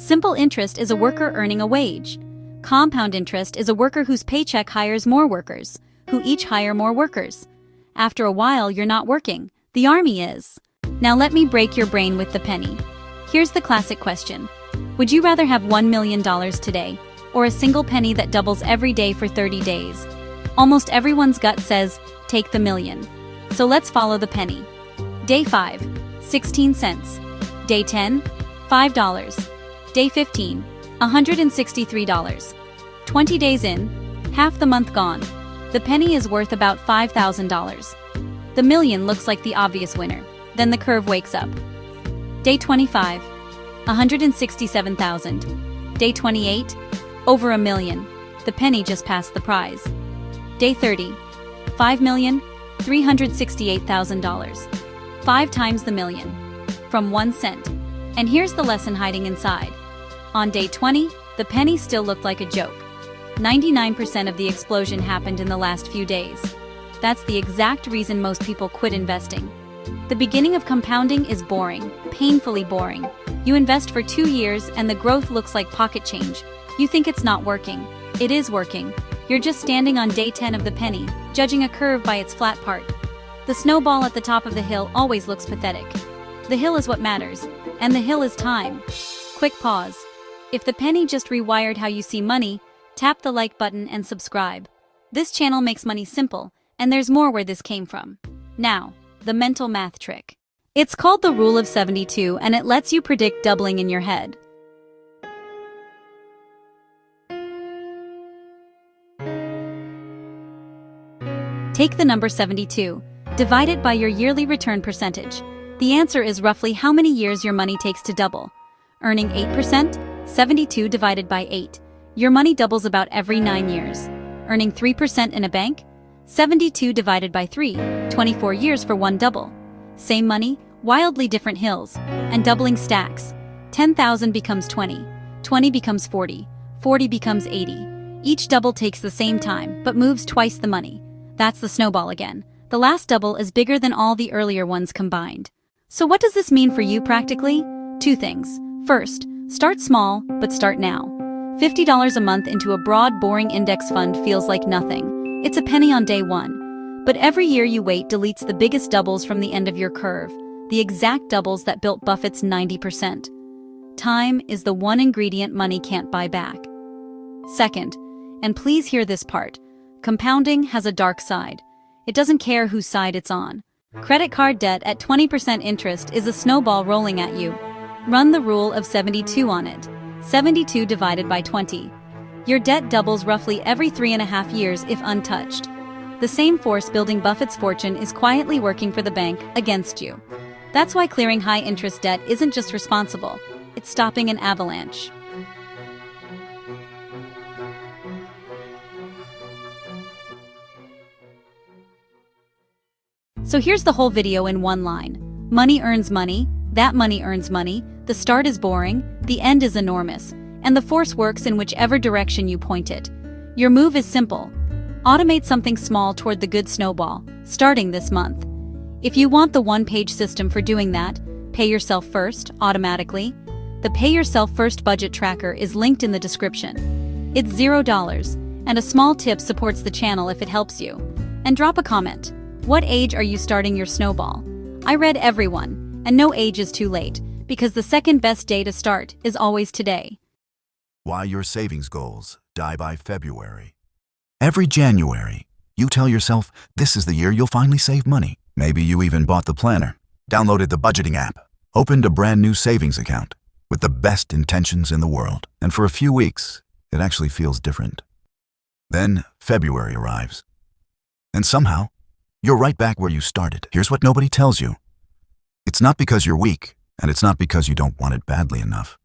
Simple interest is a worker earning a wage. Compound interest is a worker whose paycheck hires more workers, who each hire more workers. After a while, you're not working. The army is. Now let me break your brain with the penny. Here's the classic question. Would you rather have $1 million today, or a single penny that doubles every day for 30 days? Almost everyone's gut says, take the million. So let's follow the penny. Day 5, 16 cents. Day 10, $5. Day 15, $163. 20 days in, half the month gone. The penny is worth about $5,000. The million looks like the obvious winner. Then the curve wakes up. Day 25, $167,000. Day 28, over $1 million. The penny just passed the prize. Day 30, $5,368,000. 5 times the million. From 1 cent. And here's the lesson hiding inside. On day 20, the penny still looked like a joke. 99% of the explosion happened in the last few days. That's the exact reason most people quit investing. The beginning of compounding is boring, painfully boring. You invest for 2 years and the growth looks like pocket change. You think it's not working. It is working. You're just standing on day 10 of the penny, judging a curve by its flat part. The snowball at the top of the hill always looks pathetic. The hill is what matters, and the hill is time. Quick pause. If the penny just rewired how you see money, tap the like button and subscribe. This channel makes money simple, and there's more where this came from. Now, the mental math trick. It's called the Rule of 72, and it lets you predict doubling in your head. Take the number 72, divide it by your yearly return percentage. The answer is roughly how many years your money takes to double. Earning 8%, 72 divided by 8. Your money doubles about every 9 years. Earning 3% in a bank, 72 divided by 3, 24 years for one double. Same money, wildly different hills, and doubling stacks. 10,000 becomes 20, 20 becomes 40, 40 becomes 80. Each double takes the same time, but moves twice the money. That's the snowball again. The last double is bigger than all the earlier ones combined. So what does this mean for you practically? 2 things. First, start small, but start now. $50 a month into a broad, boring index fund feels like nothing. It's a penny on day 1. But every year you wait deletes the biggest doubles from the end of your curve, the exact doubles that built Buffett's 90%. Time is the one ingredient money can't buy back. Second, and please hear this part, compounding has a dark side. It doesn't care whose side it's on. Credit card debt at 20% interest is a snowball rolling at you. Run the rule of 72 on it. 72 divided by 20. Your debt doubles roughly every 3.5 years if untouched. The same force building Buffett's fortune is quietly working for the bank against you. That's why clearing high-interest debt isn't just responsible, it's stopping an avalanche. So here's the whole video in one line. Money earns money, that money earns money, the start is boring, the end is enormous, and the force works in whichever direction you point it. Your move is simple. Automate something small toward the good snowball, starting this month. If you want the one-page system for doing that, pay yourself first, automatically. The Pay Yourself First budget tracker is linked in the description. It's $0, and a small tip supports the channel if it helps you. And drop a comment. What age are you starting your snowball? I read everyone, and no age is too late, because the second best day to start is always today. Why your savings goals die by February. Every January, you tell yourself this is the year you'll finally save money. Maybe you even bought the planner, downloaded the budgeting app, opened a brand new savings account with the best intentions in the world. And for a few weeks, it actually feels different. Then February arrives. And somehow, you're right back where you started. Here's what nobody tells you. It's not because you're weak, and it's not because you don't want it badly enough.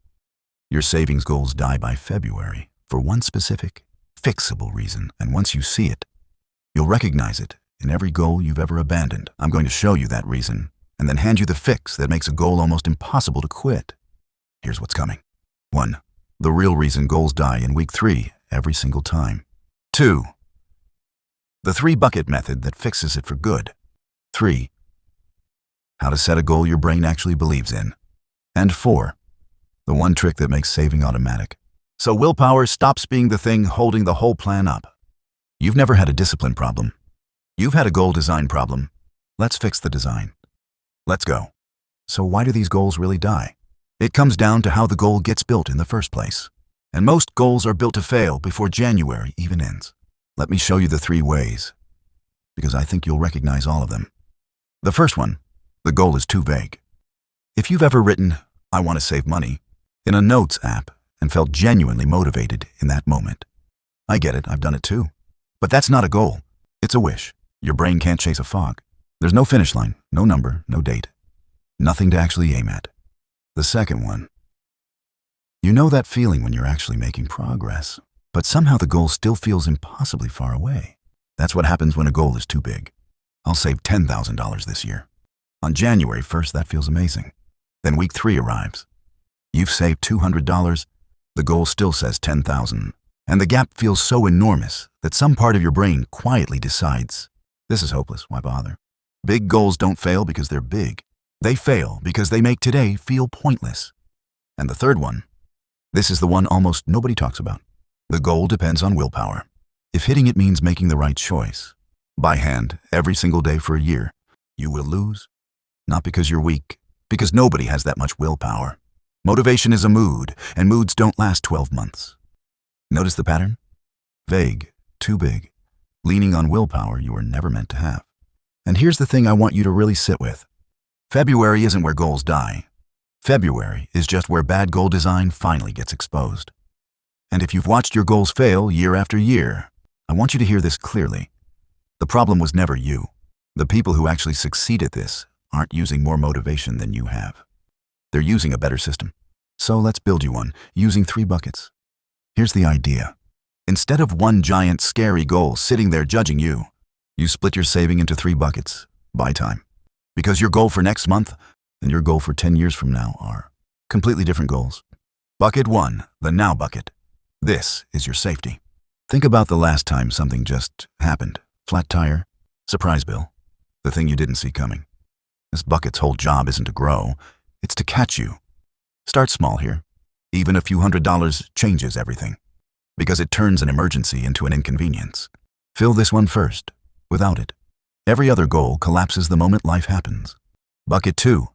Your savings goals die by February for one specific, fixable reason. And once you see it, you'll recognize it in every goal you've ever abandoned. I'm going to show you that reason, and then hand you the fix that makes a goal almost impossible to quit. Here's what's coming. 1. The real reason goals die in week 3 every single time. 2. The 3-bucket method that fixes it for good. 3. How to set a goal your brain actually believes in. And 4. The one trick that makes saving automatic. So willpower stops being the thing holding the whole plan up. You've never had a discipline problem. You've had a goal design problem. Let's fix the design. Let's go. So why do these goals really die? It comes down to how the goal gets built in the first place. And most goals are built to fail before January even ends. Let me show you the 3 ways, because I think you'll recognize all of them. The first one, the goal is too vague. If you've ever written, "I want to save money," in a notes app and felt genuinely motivated in that moment, I get it, I've done it too. But that's not a goal. It's a wish. Your brain can't chase a fog. There's no finish line, no number, no date. Nothing to actually aim at. The second one. You know that feeling when you're actually making progress, but somehow the goal still feels impossibly far away. That's what happens when a goal is too big. I'll save $10,000 this year. On January 1st, that feels amazing. Then week 3 arrives. You've saved $200, the goal still says $10,000, and the gap feels so enormous that some part of your brain quietly decides, this is hopeless, why bother? Big goals don't fail because they're big. They fail because they make today feel pointless. And the third one, this is the one almost nobody talks about. The goal depends on willpower. If hitting it means making the right choice, by hand, every single day for a year, you will lose. Not because you're weak, because nobody has that much willpower. Motivation is a mood, and moods don't last 12 months. Notice the pattern? Vague, too big, leaning on willpower you were never meant to have. And here's the thing I want you to really sit with. February isn't where goals die. February is just where bad goal design finally gets exposed. And if you've watched your goals fail year after year, I want you to hear this clearly. The problem was never you. The people who actually succeed at this aren't using more motivation than you have. They're using a better system. So let's build you one, using 3 buckets. Here's the idea. Instead of one giant scary goal sitting there judging you, you split your saving into 3 buckets, by time. Because your goal for next month and your goal for 10 years from now are completely different goals. Bucket 1, the now bucket. This is your safety. Think about the last time something just happened. Flat tire, surprise bill, the thing you didn't see coming. This bucket's whole job isn't to grow, it's to catch you. Start small here. Even a few $100s changes everything, because it turns an emergency into an inconvenience. Fill this one first. Without it, every other goal collapses the moment life happens. Bucket 2,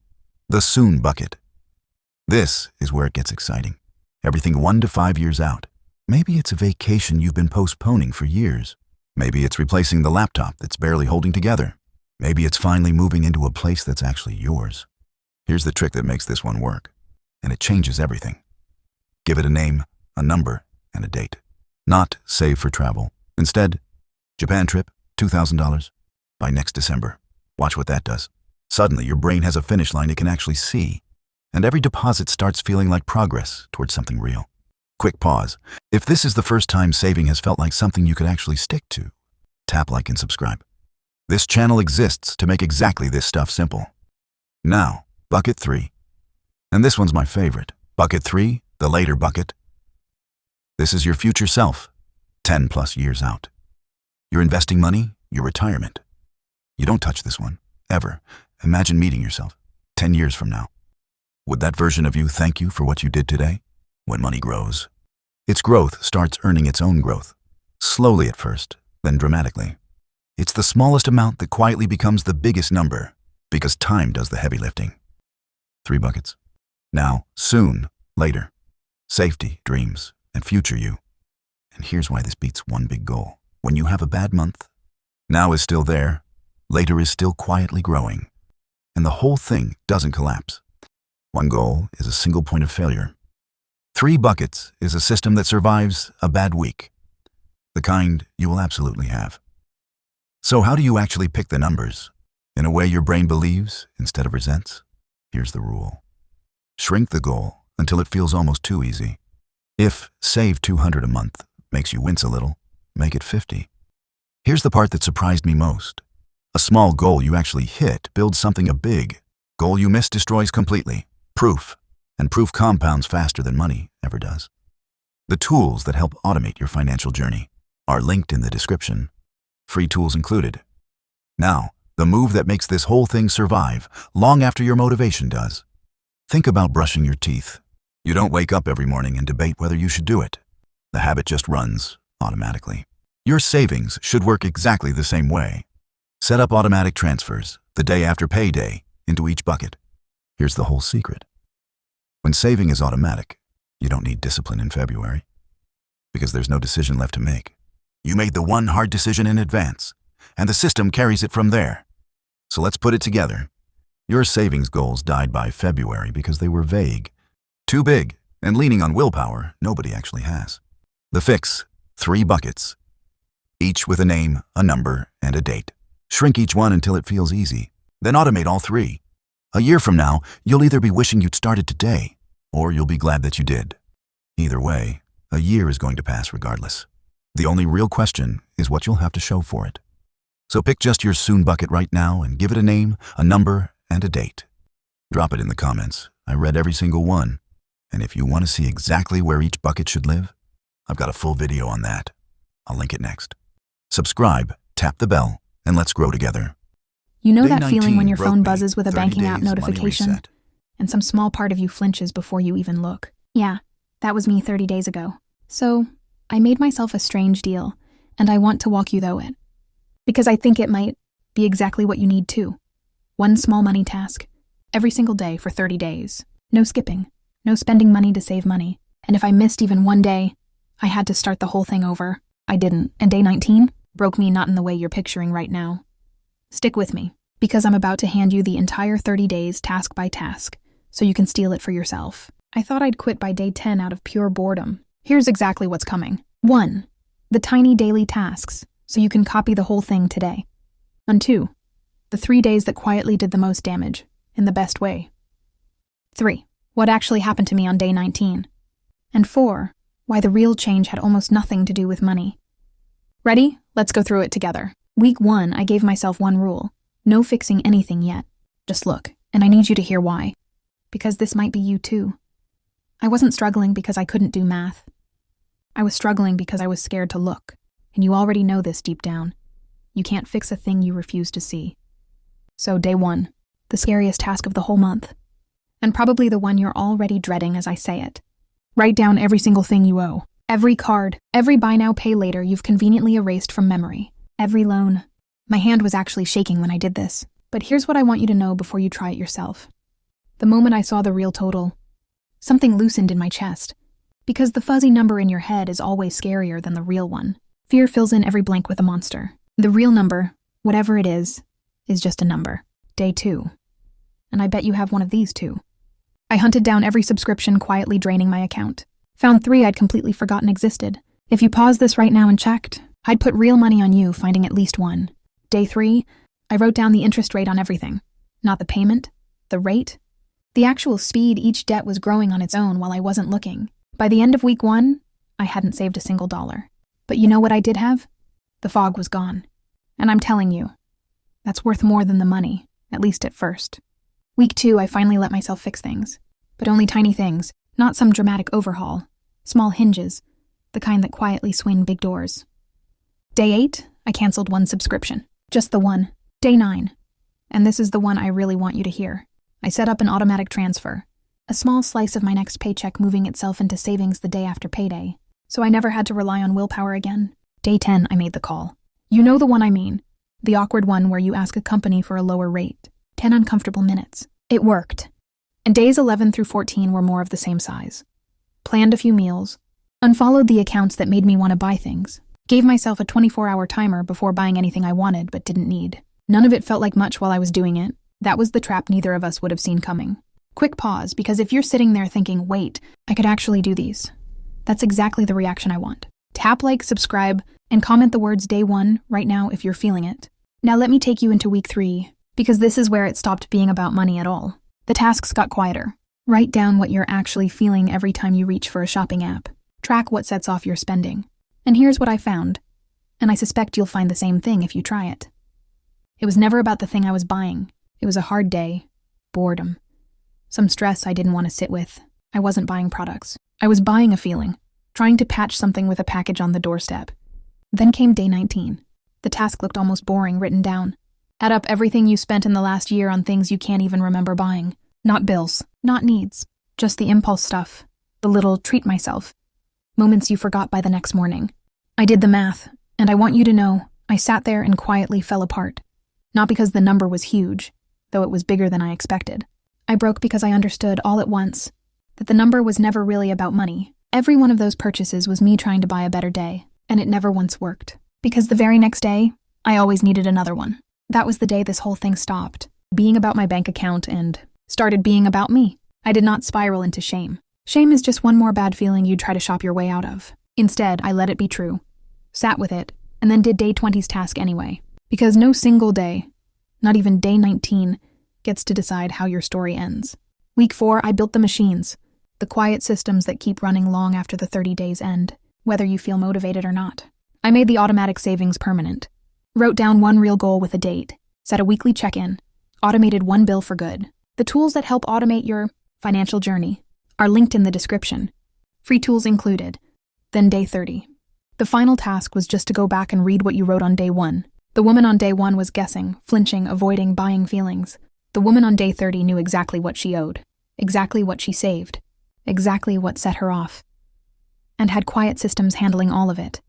the soon bucket. This is where it gets exciting. Everything 1 to 5 years out. Maybe it's a vacation you've been postponing for years. Maybe it's replacing the laptop that's barely holding together. Maybe it's finally moving into a place that's actually yours. Here's the trick that makes this one work, and it changes everything. Give it a name, a number, and a date. Not save for travel. Instead, Japan trip, $2,000 by next December. Watch what that does. Suddenly, your brain has a finish line it can actually see, and every deposit starts feeling like progress towards something real. Quick pause. If this is the first time saving has felt like something you could actually stick to, tap like and subscribe. This channel exists to make exactly this stuff simple. Now, bucket 3. And this one's my favorite. Bucket 3, the later bucket. This is your future self, 10 plus years out. Your investing money, your retirement. You don't touch this one, ever. Imagine meeting yourself 10 years from now. Would that version of you thank you for what you did today? When money grows, its growth starts earning its own growth. Slowly at first, then dramatically. It's the smallest amount that quietly becomes the biggest number, because time does the heavy lifting. 3 buckets. Now, soon, later. Safety, dreams, and future you. And here's why this beats one big goal. When you have a bad month, now is still there, later is still quietly growing, and the whole thing doesn't collapse. One goal is a single point of failure. 3 buckets is a system that survives a bad week, the kind you will absolutely have. So how do you actually pick the numbers? In a way your brain believes instead of resents? Here's the rule. Shrink the goal until it feels almost too easy. If save $200 a month makes you wince a little, make it 50. Here's the part that surprised me most. A small goal you actually hit builds something a big goal you miss destroys completely. Proof. And proof compounds faster than money ever does. The tools that help automate your financial journey are linked in the description. Free tools included. Now, the move that makes this whole thing survive long after your motivation does. Think about brushing your teeth. You don't wake up every morning and debate whether you should do it. The habit just runs automatically. Your savings should work exactly the same way. Set up automatic transfers the day after payday into each bucket. Here's the whole secret. When saving is automatic, you don't need discipline in February because there's no decision left to make. You made the one hard decision in advance, and the system carries it from there. So let's put it together. Your savings goals died by February because they were vague, too big, and leaning on willpower nobody actually has. The fix: 3 buckets, each with a name, a number, and a date. Shrink each one until it feels easy, then automate all 3. A year from now, you'll either be wishing you'd started today, or you'll be glad that you did. Either way, a year is going to pass regardless. The only real question is what you'll have to show for it. So pick just your soon bucket right now and give it a name, a number, and a date. Drop it in the comments. I read every single one. And if you want to see exactly where each bucket should live, I've got a full video on that. I'll link it next. Subscribe, tap the bell, and let's grow together. You know Day that feeling 19 when your broke phone me. buzzes with a 30 banking app days, money notification, reset. and some small part of you flinches before you even look? Yeah, that was me 30 days ago. So, I made myself a strange deal, and I want to walk you through it. Because I think it might be exactly what you need too. One small money task, every single day for 30 days. No skipping, no spending money to save money. And if I missed even one day, I had to start the whole thing over. I didn't, and day 19 broke me not in the way you're picturing right now. Stick with me, because I'm about to hand you the entire 30 days task by task, so you can steal it for yourself. I thought I'd quit by day 10 out of pure boredom. Here's exactly what's coming. 1. The tiny daily tasks, so you can copy the whole thing today. And 2. The 3 days that quietly did the most damage, in the best way. 3. What actually happened to me on day 19. And 4. Why the real change had almost nothing to do with money. Ready? Let's go through it together. Week 1, I gave myself one rule. No fixing anything yet. Just look, and I need you to hear why. Because this might be you too. I wasn't struggling because I couldn't do math. I was struggling because I was scared to look, and you already know this deep down. You can't fix a thing you refuse to see. So day 1, the scariest task of the whole month. And probably the one you're already dreading as I say it. Write down every single thing you owe. Every card, every buy now pay later you've conveniently erased from memory. Every loan. My hand was actually shaking when I did this. But here's what I want you to know before you try it yourself. The moment I saw the real total, something loosened in my chest. Because the fuzzy number in your head is always scarier than the real one. Fear fills in every blank with a monster. The real number, whatever it is just a number. Day 2. And I bet you have one of these too. I hunted down every subscription quietly draining my account. Found 3 I'd completely forgotten existed. If you paused this right now and checked, I'd put real money on you finding at least one. Day 3, I wrote down the interest rate on everything. Not the payment, the rate, the actual speed each debt was growing on its own while I wasn't looking. By the end of week 1, I hadn't saved a single dollar. But you know what I did have? The fog was gone. And I'm telling you, that's worth more than the money, at least at first. Week 2, I finally let myself fix things. But only tiny things, not some dramatic overhaul. Small hinges, the kind that quietly swing big doors. Day 8, I canceled one subscription. Just the one. Day 9. And this is the one I really want you to hear. I set up an automatic transfer. A small slice of my next paycheck moving itself into savings the day after payday. So I never had to rely on willpower again. Day 10, I made the call. You know the one I mean. The awkward one where you ask a company for a lower rate. 10 uncomfortable minutes. It worked. And days 11 through 14 were more of the same size. Planned a few meals. Unfollowed the accounts that made me want to buy things. Gave myself a 24-hour timer before buying anything I wanted but didn't need. None of it felt like much while I was doing it. That was the trap neither of us would have seen coming. Quick pause, because if you're sitting there thinking, wait, I could actually do these. That's exactly the reaction I want. Tap like, subscribe, and comment the words day 1 right now if you're feeling it. Now let me take you into week 3, because this is where it stopped being about money at all. The tasks got quieter. Write down what you're actually feeling every time you reach for a shopping app. Track what sets off your spending. And here's what I found. And I suspect you'll find the same thing if you try it. It was never about the thing I was buying. It was a hard day. Boredom. Some stress I didn't want to sit with. I wasn't buying products. I was buying a feeling. Trying to patch something with a package on the doorstep. Then came day 19. The task looked almost boring written down. Add up everything you spent in the last year on things you can't even remember buying. Not bills. Not needs. Just the impulse stuff. The little treat myself. Moments you forgot by the next morning. I did the math, and I want you to know, I sat there and quietly fell apart. Not because the number was huge, though it was bigger than I expected. I broke because I understood all at once that the number was never really about money. Every one of those purchases was me trying to buy a better day, and it never once worked. Because the very next day, I always needed another one. That was the day this whole thing stopped being about my bank account and started being about me. I did not spiral into shame. Shame is just one more bad feeling you'd try to shop your way out of. Instead, I let it be true, sat with it, and then did day 20's task anyway. Because no single day, not even day 19, gets to decide how your story ends. Week 4, I built the machines, the quiet systems that keep running long after the 30 days end, whether you feel motivated or not. I made the automatic savings permanent, wrote down one real goal with a date, set a weekly check-in, automated one bill for good. The tools that help automate your financial journey are linked in the description. Free tools included. Then day 30. The final task was just to go back and read what you wrote on day 1. The woman on day 1 was guessing, flinching, avoiding buying feelings. The woman on day 30 knew exactly what she owed, exactly what she saved, exactly what set her off, and had quiet systems handling all of it.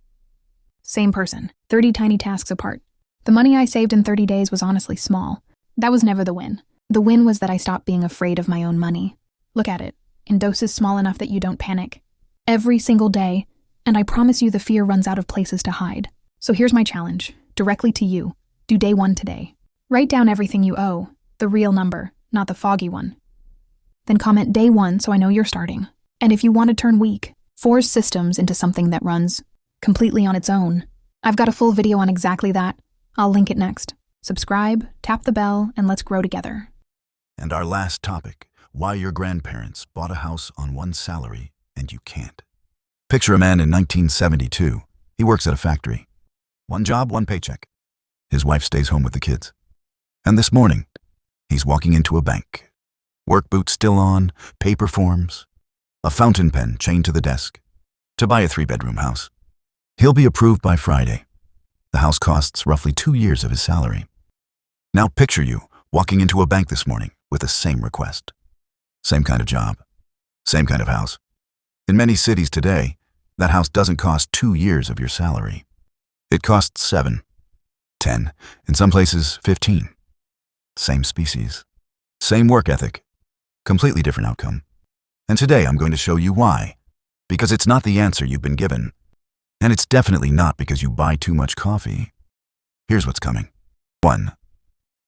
Same person, 30 tiny tasks apart. The money I saved in 30 days was honestly small. That was never the win. The win was that I stopped being afraid of my own money. Look at it, in doses small enough that you don't panic. Every single day, and I promise you the fear runs out of places to hide. So here's my challenge, directly to you. Do day 1 today. Write down everything you owe, the real number, not the foggy one. Then comment day 1 so I know you're starting. And if you want to turn weak, force systems into something that runs completely on its own. I've got a full video on exactly that. I'll link it next. Subscribe, tap the bell, and let's grow together. And our last topic, why your grandparents bought a house on one salary and you can't. Picture a man in 1972. He works at a factory. One job, one paycheck. His wife stays home with the kids. And this morning, he's walking into a bank. Work boots still on, paper forms, a fountain pen chained to the desk, to buy a 3-bedroom house. He'll be approved by Friday. The house costs roughly 2 years of his salary. Now picture you walking into a bank this morning with the same request. Same kind of job, same kind of house. In many cities today, that house doesn't cost 2 years of your salary. It costs 7, 10, in some places 15. Same species, same work ethic, completely different outcome. And today I'm going to show you why. Because it's not the answer you've been given. And it's definitely not because you buy too much coffee. Here's what's coming. 1.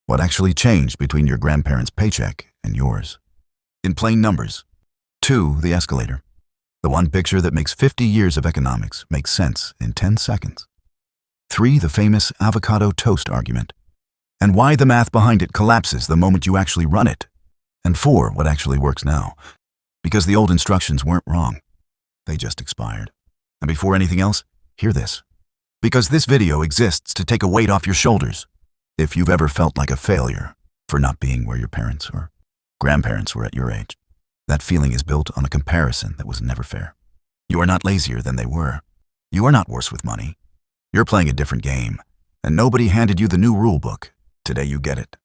What actually changed between your grandparents' paycheck and yours? In plain numbers. 2. The escalator. The one picture that makes 50 years of economics make sense in 10 seconds. 3. The famous avocado toast argument, and why the math behind it collapses the moment you actually run it. And 4. What actually works now, because the old instructions weren't wrong. They just expired. And before anything else, hear this. Because this video exists to take a weight off your shoulders. If you've ever felt like a failure for not being where your parents or grandparents were at your age, that feeling is built on a comparison that was never fair. You are not lazier than they were. You are not worse with money. You're playing a different game, and nobody handed you the new rule book. Today you get it.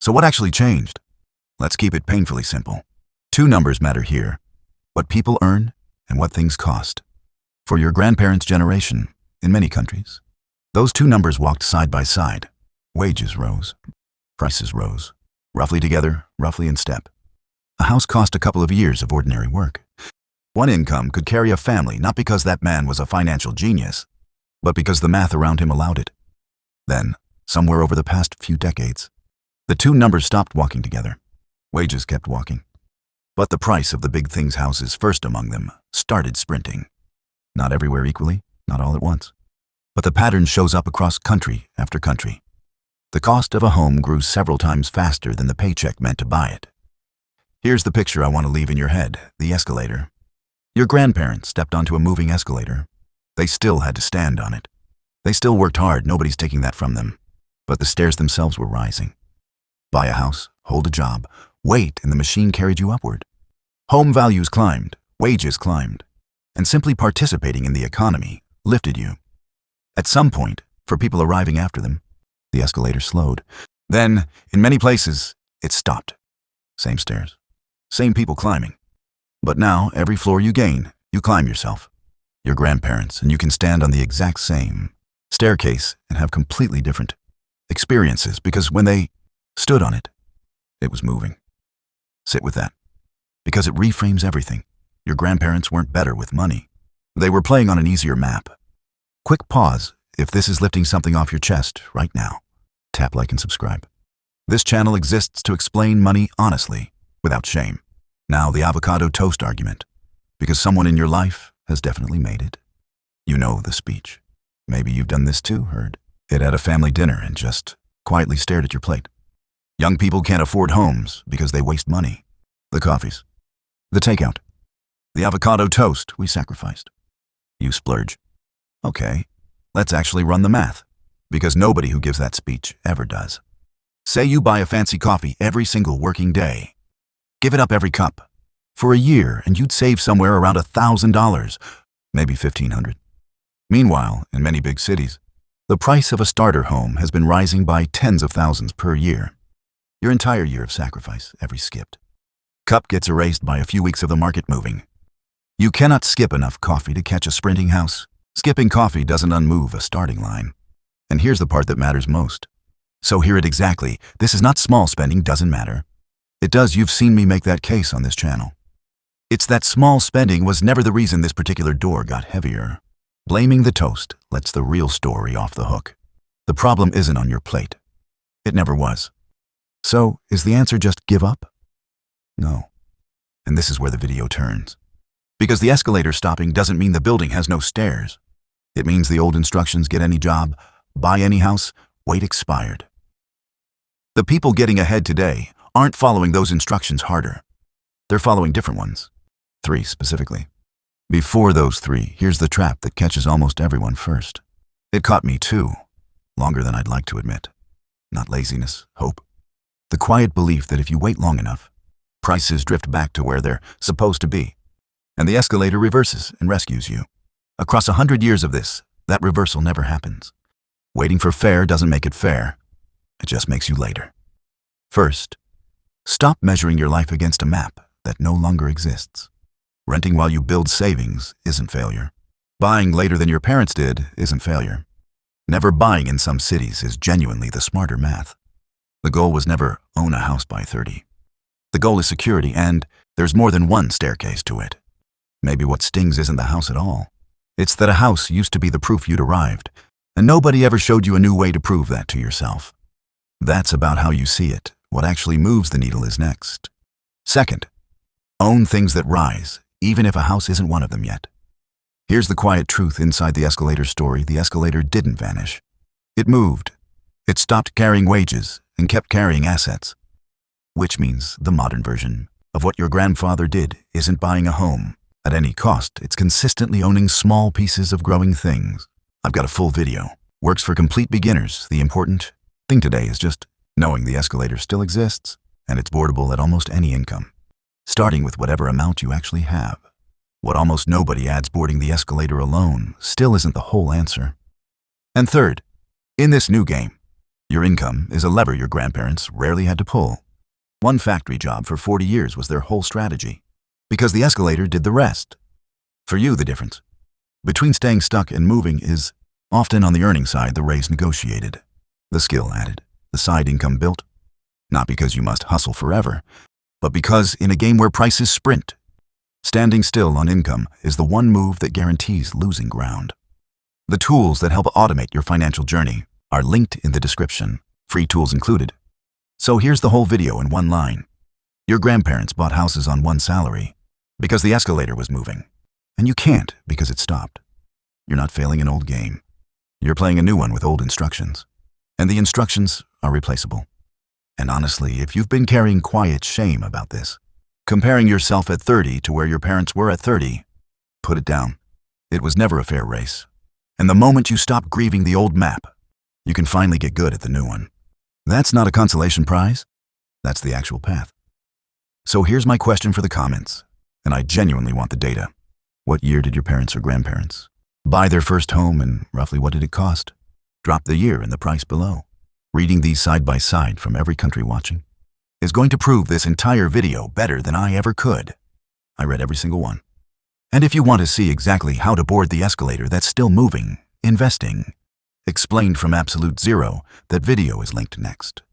So what actually changed? Let's keep it painfully simple. 2 numbers matter here: what people earn and what things cost. For your grandparents' generation, in many countries, those 2 numbers walked side by side. Wages rose, prices rose, roughly together, roughly in step. A house cost a couple of years of ordinary work. One income could carry a family not because that man was a financial genius, but because the math around him allowed it. Then, somewhere over the past few decades, the 2 numbers stopped walking together. Wages kept walking. But the price of the big things houses first among them started sprinting. Not everywhere equally, not all at once. But the pattern shows up across country after country. The cost of a home grew several times faster than the paycheck meant to buy it. Here's the picture I want to leave in your head, the escalator. Your grandparents stepped onto a moving escalator. They still had to stand on it. They still worked hard, nobody's taking that from them. But the stairs themselves were rising. Buy a house, hold a job, wait, and the machine carried you upward. Home values climbed, wages climbed, and simply participating in the economy lifted you. At some point, for people arriving after them, the escalator slowed. Then, in many places, it stopped. Same stairs, same people climbing, But now, every floor you gain, you climb yourself. Your grandparents, and you can stand on the exact same staircase and have completely different experiences because when they stood on it, it was moving. Sit with that. Because it reframes everything. Your grandparents weren't better with money. They were playing on an easier map. Quick pause if this is lifting something off your chest right now. Tap like and subscribe. This channel exists to explain money honestly, without shame. Now the avocado toast argument. Because someone in your life has definitely made it. You know the speech. Maybe you've done this too, heard it at a family dinner and just quietly stared at your plate. Young people can't afford homes because they waste money. The coffees. The takeout. The avocado toast we sacrificed. You splurge. Okay, let's actually run the math. Because nobody who gives that speech ever does. Say you buy a fancy coffee every single working day. Give it up every cup. For a year, and you'd save somewhere around $1,000, maybe $1,500. Meanwhile, in many big cities, the price of a starter home has been rising by tens of thousands per year. Your entire year of sacrifice, every skipped cup gets erased by a few weeks of the market moving. You cannot skip enough coffee to catch a sprinting house. Skipping coffee doesn't unmove a starting line. And here's the part that matters most. So hear it exactly. This is not small spending, doesn't matter. It does, you've seen me make that case on this channel. It's that small spending was never the reason this particular door got heavier. Blaming the toast lets the real story off the hook. The problem isn't on your plate. It never was. So, is the answer just give up? No. And this is where the video turns. Because the escalator stopping doesn't mean the building has no stairs. It means the old instructions, get any job, buy any house, wait expired. The people getting ahead today aren't following those instructions harder. They're following different ones. 3 specifically. Before those 3, here's the trap that catches almost everyone first. It caught me too, longer than I'd like to admit. Not laziness, hope. The quiet belief that if you wait long enough, prices drift back to where they're supposed to be, and the escalator reverses and rescues you. Across 100 years of this, that reversal never happens. Waiting for fair doesn't make it fair. It just makes you later. First, stop measuring your life against a map that no longer exists. Renting while you build savings isn't failure. Buying later than your parents did isn't failure. Never buying in some cities is genuinely the smarter math. The goal was never own a house by 30. The goal is security, and there's more than one staircase to it. Maybe what stings isn't the house at all. It's that a house used to be the proof you'd arrived, and nobody ever showed you a new way to prove that to yourself. That's about how you see it. What actually moves the needle is next. Second, own things that rise, even if a house isn't one of them yet. Here's the quiet truth inside the escalator story. The escalator didn't vanish. It moved. It stopped carrying wages and kept carrying assets. Which means the modern version of what your grandfather did isn't buying a home at any cost. It's consistently owning small pieces of growing things. I've got a full video. Works for complete beginners. The important thing today is just knowing the escalator still exists and it's boardable at almost any income. Starting with whatever amount you actually have. What almost nobody adds, boarding the escalator alone still isn't the whole answer. And third, in this new game, your income is a lever your grandparents rarely had to pull. One factory job for 40 years was their whole strategy, because the escalator did the rest. For you, the difference between staying stuck and moving is often on the earning side, the raise negotiated, the skill added, the side income built, not because you must hustle forever, but because in a game where prices sprint, standing still on income is the one move that guarantees losing ground. The tools that help automate your financial journey are linked in the description, free tools included. So here's the whole video in one line. Your grandparents bought houses on one salary because the escalator was moving, and you can't because it stopped. You're not failing an old game. You're playing a new one with old instructions, and the instructions are replaceable. And honestly, if you've been carrying quiet shame about this, comparing yourself at 30 to where your parents were at 30, put it down. It was never a fair race. And the moment you stop grieving the old map, you can finally get good at the new one. That's not a consolation prize. That's the actual path. So here's my question for the comments, and I genuinely want the data. What year did your parents or grandparents buy their first home, and roughly what did it cost? Drop the year and the price below. Reading these side by side from every country watching is going to prove this entire video better than I ever could. I read every single one. And if you want to see exactly how to board the escalator that's still moving, investing, explained from absolute zero, that video is linked next.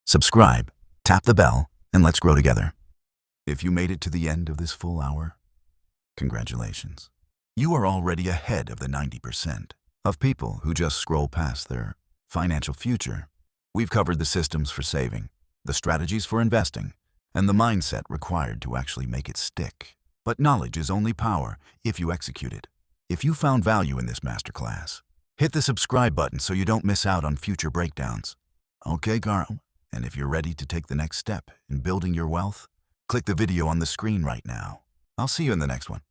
Subscribe, tap the bell, and let's grow together. If you made it to the end of this full hour, congratulations. You are already ahead of the 90% of people who just scroll past their financial future. We've covered the systems for saving, the strategies for investing, and the mindset required to actually make it stick. But knowledge is only power if you execute it. If you found value in this masterclass, hit the subscribe button so you don't miss out on future breakdowns. Okay, Carl? And if you're ready to take the next step in building your wealth, click the video on the screen right now. I'll see you in the next one.